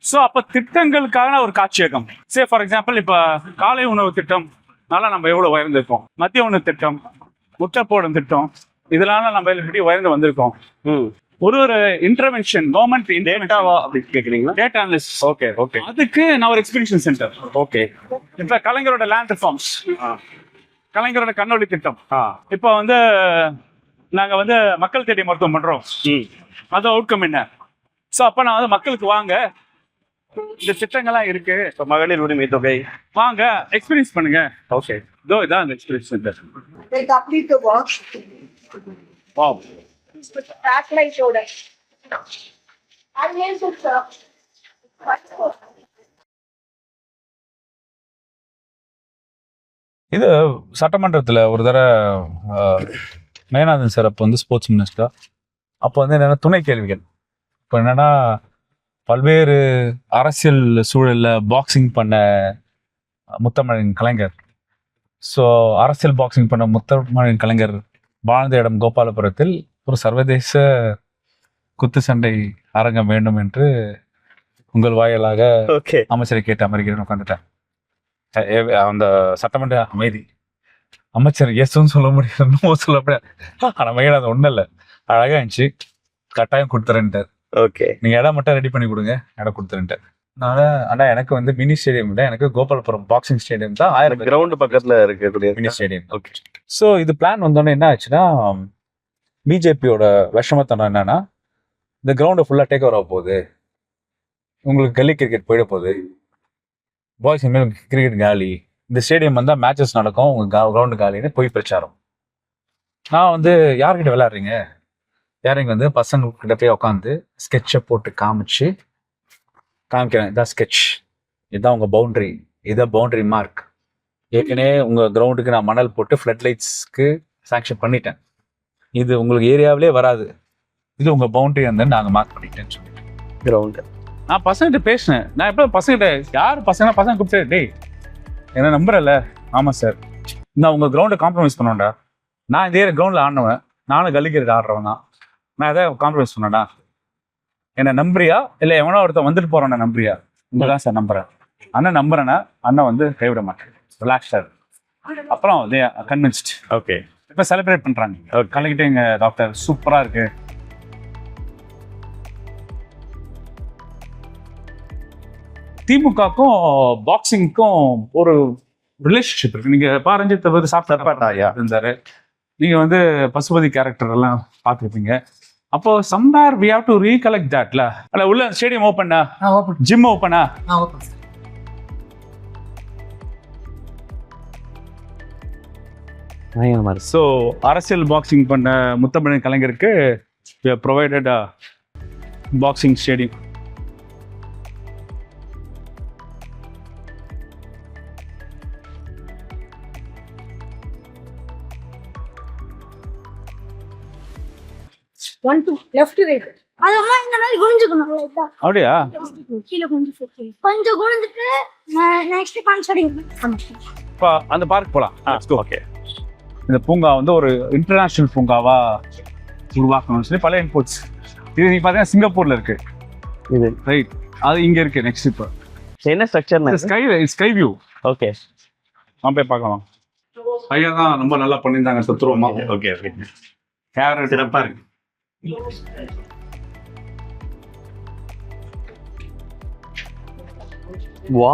ஸோ அப்போ திட்டங்களுக்கான ஒரு காட்சியகம். ஃபார் எக்ஸாம்பிள் இப்போ காலை உணவு திட்டம்னால நம்ம எவ்வளோ உயர்ந்திருக்கோம், மதிய உணவு திட்டம், முட்டை போடும் திட்டம், இதனால நம்ம எப்படி உயர்ந்து வந்திருக்கோம். ஒரு இன்டர்வென்ஷன் கவர்மெண்ட் டேட்டாவா அப்படி கேட்குறீங்களா? Data analyst. ஓகே. அதுக்கு நான் ஒரு எக்ஸ்பீரியன்ஷன் சென்டர். ஓகே. இப்போ கலைஞரோட லேண்ட் ரிஃபார்ம்ஸ், கலைஞரோட கண்ணொளி திட்டம். இப்போ வந்து நாங்கள் வந்து மக்கள் தேடி மருத்துவம் பண்ணுறோம். அது அவுட்கம் என்ன? ஸோ அப்போ நான் வந்து மக்களுக்கு வாங்க, இந்த திட்டங்கள்லாம் இருக்கு, இப்போ மகளிர் உரிமை தொகை, வாங்க எக்ஸ்பீரியன்ஸ் பண்ணுங்க. ஓகே. இதான் அந்த experience centre. They complete the work. Wow. Backlight-ஓட. இது சட்டமன்றத்தில் ஒரு தடவை மேனாதன் சார் அப்போ வந்து ஸ்போர்ட்ஸ் மினிஸ்டர். அப்போ வந்து என்னென்னா துணை கேள்விகள். இப்போ என்னென்னா பல்வேறு அரசியல் சூழலில் பாக்ஸிங் பண்ண முத்தமிழின் கலைஞர். ஸோ அரசியல் பாக்ஸிங் பண்ண முத்தமிழின் கலைஞர் வாழ்ந்த இடம் கோபாலபுரத்தில் ஒரு சர்வதேச குத்து சண்டை அரங்கம் வேண்டும் என்று உங்கள் வாயிலாக அமைச்சரை கேட்டு அமெரிக்கன் உட்காந்துட்டேன். அந்த சட்டமன்ற அமைதி. அமைச்சர் எஸ்ன்னு சொல்ல முடியாது, நோ சொல்ல முடியாது. ஆனால் மையம் அது ஒன்றும் இல்லை, அழகாக இருந்துச்சு. கட்டாயம் கொடுத்துறேன்ட்டார். ஓகே. நீங்கள் இடம் மட்டும் ரெடி பண்ணி கொடுங்க, இடம் கொடுத்துறேன்ட்டார். ஆனால் எனக்கு வந்து மினி ஸ்டேடியம் இல்லை, எனக்கு கோபாலபுரம் பாக்ஸிங் ஸ்டேடியம் தான் 1000 கிரவுண்டு பக்கத்தில் இருக்கக்கூடிய மினி ஸ்டேடியம். ஓகே. ஸோ இது பிளான் வந்தோடனே என்ன ஆச்சுன்னா, பிஜேபியோட விஷமத்தனம் என்னன்னா, இந்த கிரவுண்டை ஃபுல்லாக டேக் ஓவர் ஆக போகுது, உங்களுக்கு கல்லி கிரிக்கெட் போயிட போகுது, பாய்ஸ் இனிமேல் கிரிக்கெட் காலி, இந்த ஸ்டேடியம் வந்தால் மேட்சஸ் நடக்கும், உங்கள் கிரவுண்டு காலின்னு போய் பிரச்சாரம். நான் வந்து யார்கிட்ட விளையாடுறீங்க, யாரைங்க வந்து பசங்கக்கிட்ட போய் உட்காந்து ஸ்கெட்சை போட்டு காமிக்கிறேன், இதான் ஸ்கெட்ச், இதுதான் உங்கள் பவுண்ட்ரி, இதான் பவுண்ட்ரி மார்க். ஏற்கனவே உங்கள் கிரவுண்டுக்கு நான் மணல் போட்டு ஃப்ளட் லைட்ஸ்க்கு சாங்ஷன் பண்ணிட்டேன், இது உங்களுக்கு ஏரியாவிலே வராது, இது உங்கள் பவுண்ட்ரி வந்து நாங்கள் மார்க் பண்ணிட்டேன்னு சொல்லிட்டேன். கிரவுண்டு நான் பசங்கிட்ட பேசினேன். நான் எப்போ பசங்கிட்ட யார் பசங்க கூப்பிட்டு, டேய் என்ன நம்புறல? ஆமாம் சார், நான் உங்கள் கிரவுண்டை காம்ப்ரமைஸ் பண்ணோண்டா, நான் இதே கிரவுண்டில் ஆடினவன், நானும் கல்லி கிரிக்கெட் ஆடுறவன் தான், நான் எதாவது காம்ப்ரமைஸ் பண்ணேன்டா, என்னை நம்புறியா இல்லை எவனோ ஒருத்தன் வந்துட்டு போகிறோன்னா நம்புறியா? இங்கே தான் சார் நம்புறேன். அண்ணன் நம்புறேன்னா அண்ணன் வந்து கைவிட மாட்டேன், ரிலாக்ஸ்டாக. அப்புறம் அதே கன்வின்ஸ்ட். ஓகே. இப்போ செலிப்ரேட் பண்ணுறாங்க, கலக்கிட்டே எங்கள் டாக்டர் சூப்பராக இருக்கு. திமுகக்கும் பாக்ஸிங்க்கும் ஒரு ரிலேஷன்ஷிப் இருக்கு. நீங்க பாரஞ்சித்தை வந்து சாப்பிட்டாயா இருந்தாரு, நீங்க வந்து பசுபதி கேரக்டர் எல்லாம் பார்த்துருப்பீங்க. அப்போ somewhere we have to recollect தட்ல. அல்ல உள்ள ஸ்டேடியம் ஓப்பனா, ஜிம் ஓப்பனா? ஸோ அரசியல் பாக்ஸிங் பண்ண முத்தமிழின் கலைஞருக்கு provided boxing stadium. One, two, left to right. அதம்மா இந்த மாதிரி குனிஞ்சுக்கணும் லைட்டா. அப்படியா? கீழே கொஞ்சம் குனிஞ்சிட்டு நெக்ஸ்ட் கான்சர்டிங். இப்போ அந்த பார்க் போகலாம். ஓகே. இந்த பூங்கா வந்து ஒரு இன்டர்நேஷனல் பூங்காவா உருவாக்கணும்னு சொல்லி பல இன்புட்ஸ். இது நீங்க பார்த்தீங்கன்னா சிங்கப்பூர்ல இருக்கு, இது ரைட், அது இங்க இருக்கு. நெக்ஸ்ட் இப்போ என்ன ஸ்ட்ரக்சர்? Sky view. ஓகே. நான் போய் பார்க்கலாம். ஐயா தான் ரொம்ப நல்லா பண்ணியிருந்தாங்க, தத்துருவமா. ஓகே. கேரட் சிறப்பாக இருக்கு. வா,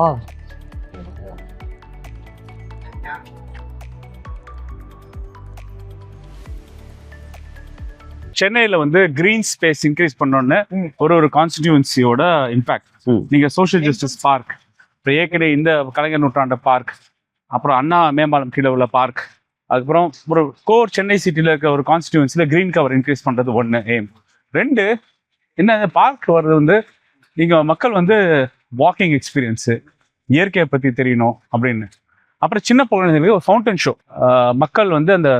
சென்னையில வந்து கிரீன் ஸ்பேஸ் இன்க்ரீஸ் பண்ணோன்னு ஒரு கான்ஸ்டிடியூன்சியோட இம்பாக்ட். நீங்க சோஷியல் ஜஸ்டிஸ் பார்க், இப்போ ஏற்கனவே இந்த கலைஞர் நூற்றாண்டு பார்க், அப்புறம் அண்ணா மேம்பாலம் கீழே உள்ள பார்க், அதுக்கப்புறம் ஒரு கோர் சென்னை சிட்டியில் இருக்க ஒரு கான்ஸ்டியூன்சியில் க்ரீன் கவர் இன்க்ரீஸ் பண்ணுறது ஒன்று எய்ம். 2 என்ன பார்க் வர்றது வந்து நீங்கள் மக்கள் வந்து வாக்கிங் எக்ஸ்பீரியன்ஸு, இயற்கையை பற்றி தெரியணும் அப்படின்னு. அப்புறம் சின்ன குழந்தைங்களுக்கு ஒரு ஃபவுண்டன் ஷோ. மக்கள் வந்து அந்த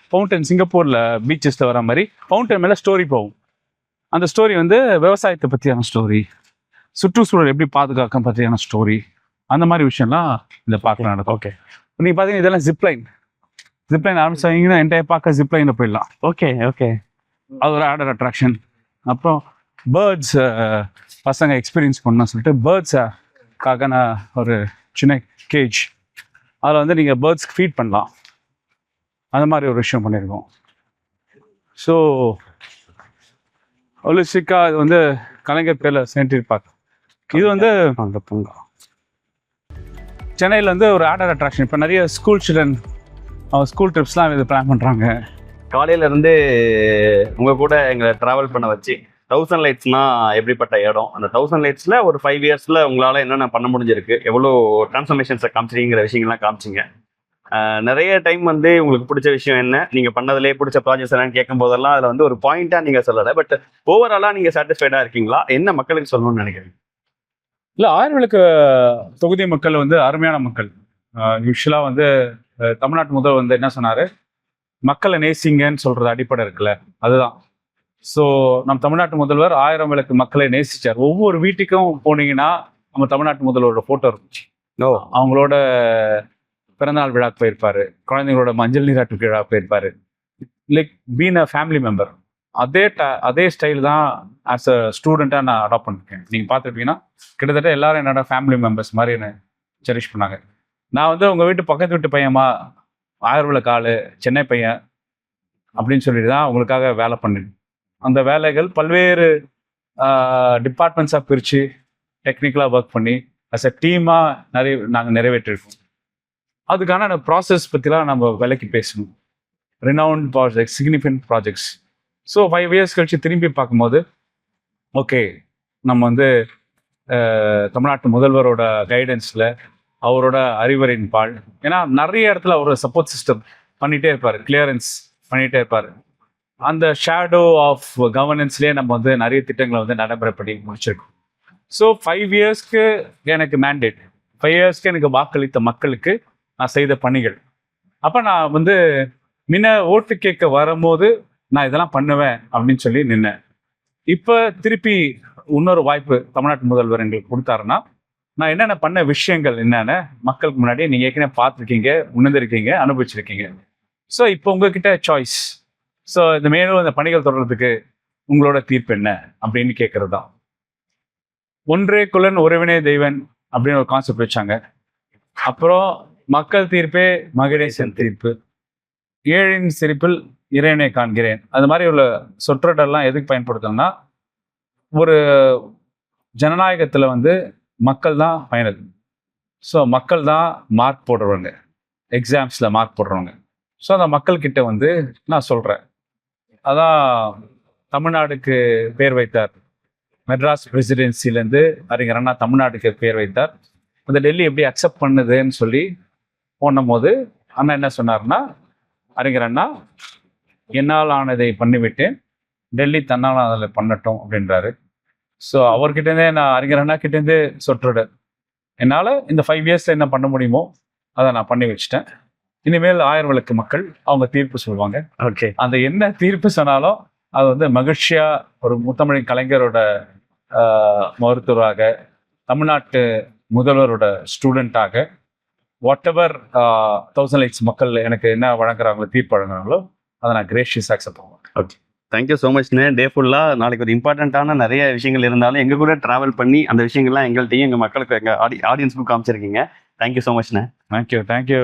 ஃபவுண்டன் சிங்கப்பூரில் பீச்சஸில் வர மாதிரி ஃபவுண்டன் மேலே ஸ்டோரி போகும். அந்த ஸ்டோரி வந்து விவசாயத்தை பற்றியான ஸ்டோரி, சுற்றுச்சூழல் எப்படி பாதுகாக்க பற்றியான ஸ்டோரி, அந்த மாதிரி விஷயம்லாம் இந்த பார்க்கில் நடக்கும். ஓகே. நீங்கள் பார்த்தீங்கன்னா இதெல்லாம் ஜிப்லைன் ஆரம்பிச்சாங்கன்னா என்டையர் பார்க்க ஜிப்லைனில் போயிடலாம். ஓகே. ஓகே. அது ஒரு ஆடர் அட்ராக்ஷன். அப்புறம் பேர்ட்ஸ் பசங்க எக்ஸ்பீரியன்ஸ் பண்ணணும்னு சொல்லிட்டு பேர்ட்ஸுக்காக நான் ஒரு சின்ன கேஜ், அதில் வந்து நீங்கள் பேர்ட்ஸ்க்கு ஃபீட் பண்ணலாம். அந்த மாதிரி ஒரு விஷயம் பண்ணியிருக்கோம். ஸோ ஹோலிஸ்டிக்காக இது வந்து கலைஞர் பேரில் சயின்டிஃபிக் பார்க். இது வந்து அந்த பூங்கா சென்னையில் வந்து ஒரு ஆடர் அட்ராக்ஷன். இப்போ நிறைய ஸ்கூல் சில்ட்ரன் ஸ்கூல் ட்ரிப்ஸ்லாம் இது பிளான் பண்ணுறாங்க. காலையில இருந்து உங்க கூட எங்களை டிராவல் பண்ண வச்சு 1000 லைட்ஸ்னா எப்படிப்பட்ட இடம், அந்த 1000 லைட்ஸ்ல ஒரு 5 இயர்ஸ்ல உங்களால என்னென்ன பண்ண முடிஞ்சிருக்கு, எவ்வளோ டிரான்ஸ்ஃபர்மேஷன்ஸை காமிச்சிங்கிற விஷயங்கள்லாம் காமிச்சிங்க. நிறைய டைம் வந்து உங்களுக்கு பிடிச்ச விஷயம் என்ன, நீங்க பண்ணதுலேயே பிடிச்ச ப்ராஜெக்ட்ஸ் என்னன்னு கேட்கும் போதெல்லாம் அதில் வந்து ஒரு பாயிண்டா நீங்க சொல்லலை. பட் ஓவராலா நீங்க சாட்டிஸ்ஃபைடா இருக்கீங்களா? என்ன மக்களுக்கு சொல்லணும்னு நினைக்கிறீங்க? இல்லை, ஆயிரவிளக்கு தொகுதி மக்கள் வந்து அருமையான மக்கள். யூஸ்வலாக வந்து தமிழ்நாட்டு முதல்வர் வந்து என்ன சொன்னார், மக்களை நேசிங்கன்னு சொல்கிறது அடிப்படை இருக்குல்ல, அதுதான். ஸோ நம்ம தமிழ்நாட்டு முதல்வர் 1000 விளக்கு மக்களை நேசிச்சார். ஒவ்வொரு வீட்டுக்கும் போனீங்கன்னா நம்ம தமிழ்நாட்டு முதல்வரோட ஃபோட்டோ இருக்கும். அவங்களோட பிறந்தநாள் விழாக்கு போயிருப்பார், குழந்தைங்களோட மஞ்சள் நீராட்டு விழா போயிருப்பார். Like been a family member. அதே ஸ்டைல் தான் ஆஸ் அ ஸ்டூடெண்ட்டாக நான் அடாப்ட் பண்ணிருக்கேன். நீங்கள் பார்த்துருப்பீங்கன்னா கிட்டத்தட்ட எல்லாரும் என்னோட ஃபேமிலி மெம்பர்ஸ் மாதிரி என்னை செரிஷ் பண்ணாங்க. நான் வந்து உங்கள் வீட்டு பக்கத்து வீட்டு பையன்மா, 1000 விளக்கு ஆள், சென்னை பையன் அப்படின்னு சொல்லிட்டு தான் உங்களுக்காக வேலை பண்ணிட்டு, அந்த வேலைகள் பல்வேறு டிபார்ட்மெண்ட்ஸாக பிரித்து டெக்னிக்கலாக ஒர்க் பண்ணி அஸ் அ டீமாக நாங்கள் நிறைவேற்றிருக்கோம். அதுக்கான ப்ராசஸ் பற்றிலாம் நம்ம விலைக்கு பேசணும். Renowned projects, significant projects. So 5 years கழிச்சு திரும்பி பார்க்கும்போது ஓகே, நம்ம வந்து தமிழ்நாட்டு முதல்வரோட கைடன்ஸில், அவரோட அறிவுரையின் பால், ஏன்னா நிறைய இடத்துல ஒரு சப்போர்ட் சிஸ்டம் பண்ணிகிட்டே இருப்பார், கிளியரன்ஸ் பண்ணிகிட்டே இருப்பார். அந்த ஷேடோ ஆஃப் கவர்னன்ஸ்லேயே நம்ம வந்து நிறைய திட்டங்களை வந்து நடைமுறைப்படி முடிச்சிருக்கோம். ஸோ 5 இயர்ஸ்க்கு எனக்கு மேண்டேட், 5 இயர்ஸ்க்கு எனக்கு வாக்களித்த மக்களுக்கு நான் செய்த பணிகள். அப்போ நான் வந்து முன்ன ஓட்டு கேட்க வரும்போது நான் இதெல்லாம் பண்ணுவேன் அப்படின்னு சொல்லி நின்னேன். இப்போ திருப்பி இன்னொரு வாய்ப்பு தமிழ்நாட்டு முதல்வர் எங்களுக்கு கொடுத்தாருன்னா நான் என்னென்ன பண்ண விஷயங்கள் என்னென்ன மக்களுக்கு முன்னாடி நீங்கள் ஏற்கனவே பார்த்துருக்கீங்க, உணர்ந்திருக்கீங்க, அனுபவிச்சிருக்கீங்க. ஸோ இப்போ உங்ககிட்ட சாய்ஸ். ஸோ இந்த மேலும் இந்த பணிகள் தொடர்றதுக்கு உங்களோட தீர்ப்பு என்ன அப்படின்னு கேட்கறது தான். ஒன்றே குலன் ஒருவனே தெய்வன் அப்படின்னு ஒரு கான்செப்ட் வச்சாங்க. அப்புறம் மக்கள் தீர்ப்பே மகடேசன் தீர்ப்பு, ஏழின் சிரிப்பில் இறைவனை காண்கிறேன். அது மாதிரி உள்ள சொற்றொடர்லாம் எதுக்கு பயன்படுத்தணும்னா, ஒரு ஜனநாயகத்தில் வந்து மக்கள் தான் ஃபைனல். ஸோ மக்கள் தான் மார்க் போடுறவங்க, எக்ஸாம்ஸில் மார்க் போடுறவங்க. ஸோ அந்த மக்கள்கிட்ட வந்து நான் சொல்கிறேன், அதான் தமிழ்நாடுக்கு பேர் வைத்தார். மெட்ராஸ் பிரசிடென்சிலேருந்து அறிஞர் அண்ணா தமிழ்நாடுக்கு பேர் வைத்தார். இந்த டெல்லி எப்படி அக்செப்ட் பண்ணுதுன்னு சொல்லி போனும்போது அண்ணா என்ன சொன்னார்னா, அறிஞர் அண்ணா என்னால் ஆனதை பண்ணிவிட்டேன், டெல்லி தன்னால் அதில் பண்ணட்டும் அப்படின்றாரு. ஸோ அவர்கிட்டேருந்தே நான் அறிஞர் அண்ணா கிட்டேருந்தே சொற்றொடர், என்னால் இந்த 5 இயர்ஸில் என்ன பண்ண முடியுமோ அதை நான் பண்ணி வச்சுட்டேன். இனிமேல் 1000 விளக்கு மக்கள் அவங்க தீர்ப்பு சொல்லுவாங்க. ஓகே. அந்த என்ன தீர்ப்பு சொன்னாலும் அது வந்து மகிழ்ச்சியா ஒரு முத்தமிழின் கலைஞரோட மருத்துவராக, தமிழ்நாட்டு முதல்வரோட ஸ்டூடெண்ட்டாக, வாட் எவர் 1000 லைட்ஸ் மக்கள் எனக்கு என்ன வழங்குறாங்களோ, தீர்ப்பு வழங்குறாங்களோ, அதை நான் கிரேஷியஸ் அக்செப்ட் பண்ணுவேன். ஓகே, தேங்க்யூ ஸோ மச்ண்ணே. டே ஃபுல்லாக நாளைக்கு ஒரு இம்பார்ட்டண்ட்டான நிறைய விஷயங்கள் இருந்தாலும் எங்கள் கூட ட்ராவல் பண்ணி அந்த விஷயங்கள்லாம் எங்கள்கிட்டையும் எங்கள் மக்களுக்கு, எங்கள் ஆடியன்ஸுக்கும் காமிச்சிருக்கீங்க. தேங்க்யூ ஸோ மச்ண்ணே. தேங்க்யூ.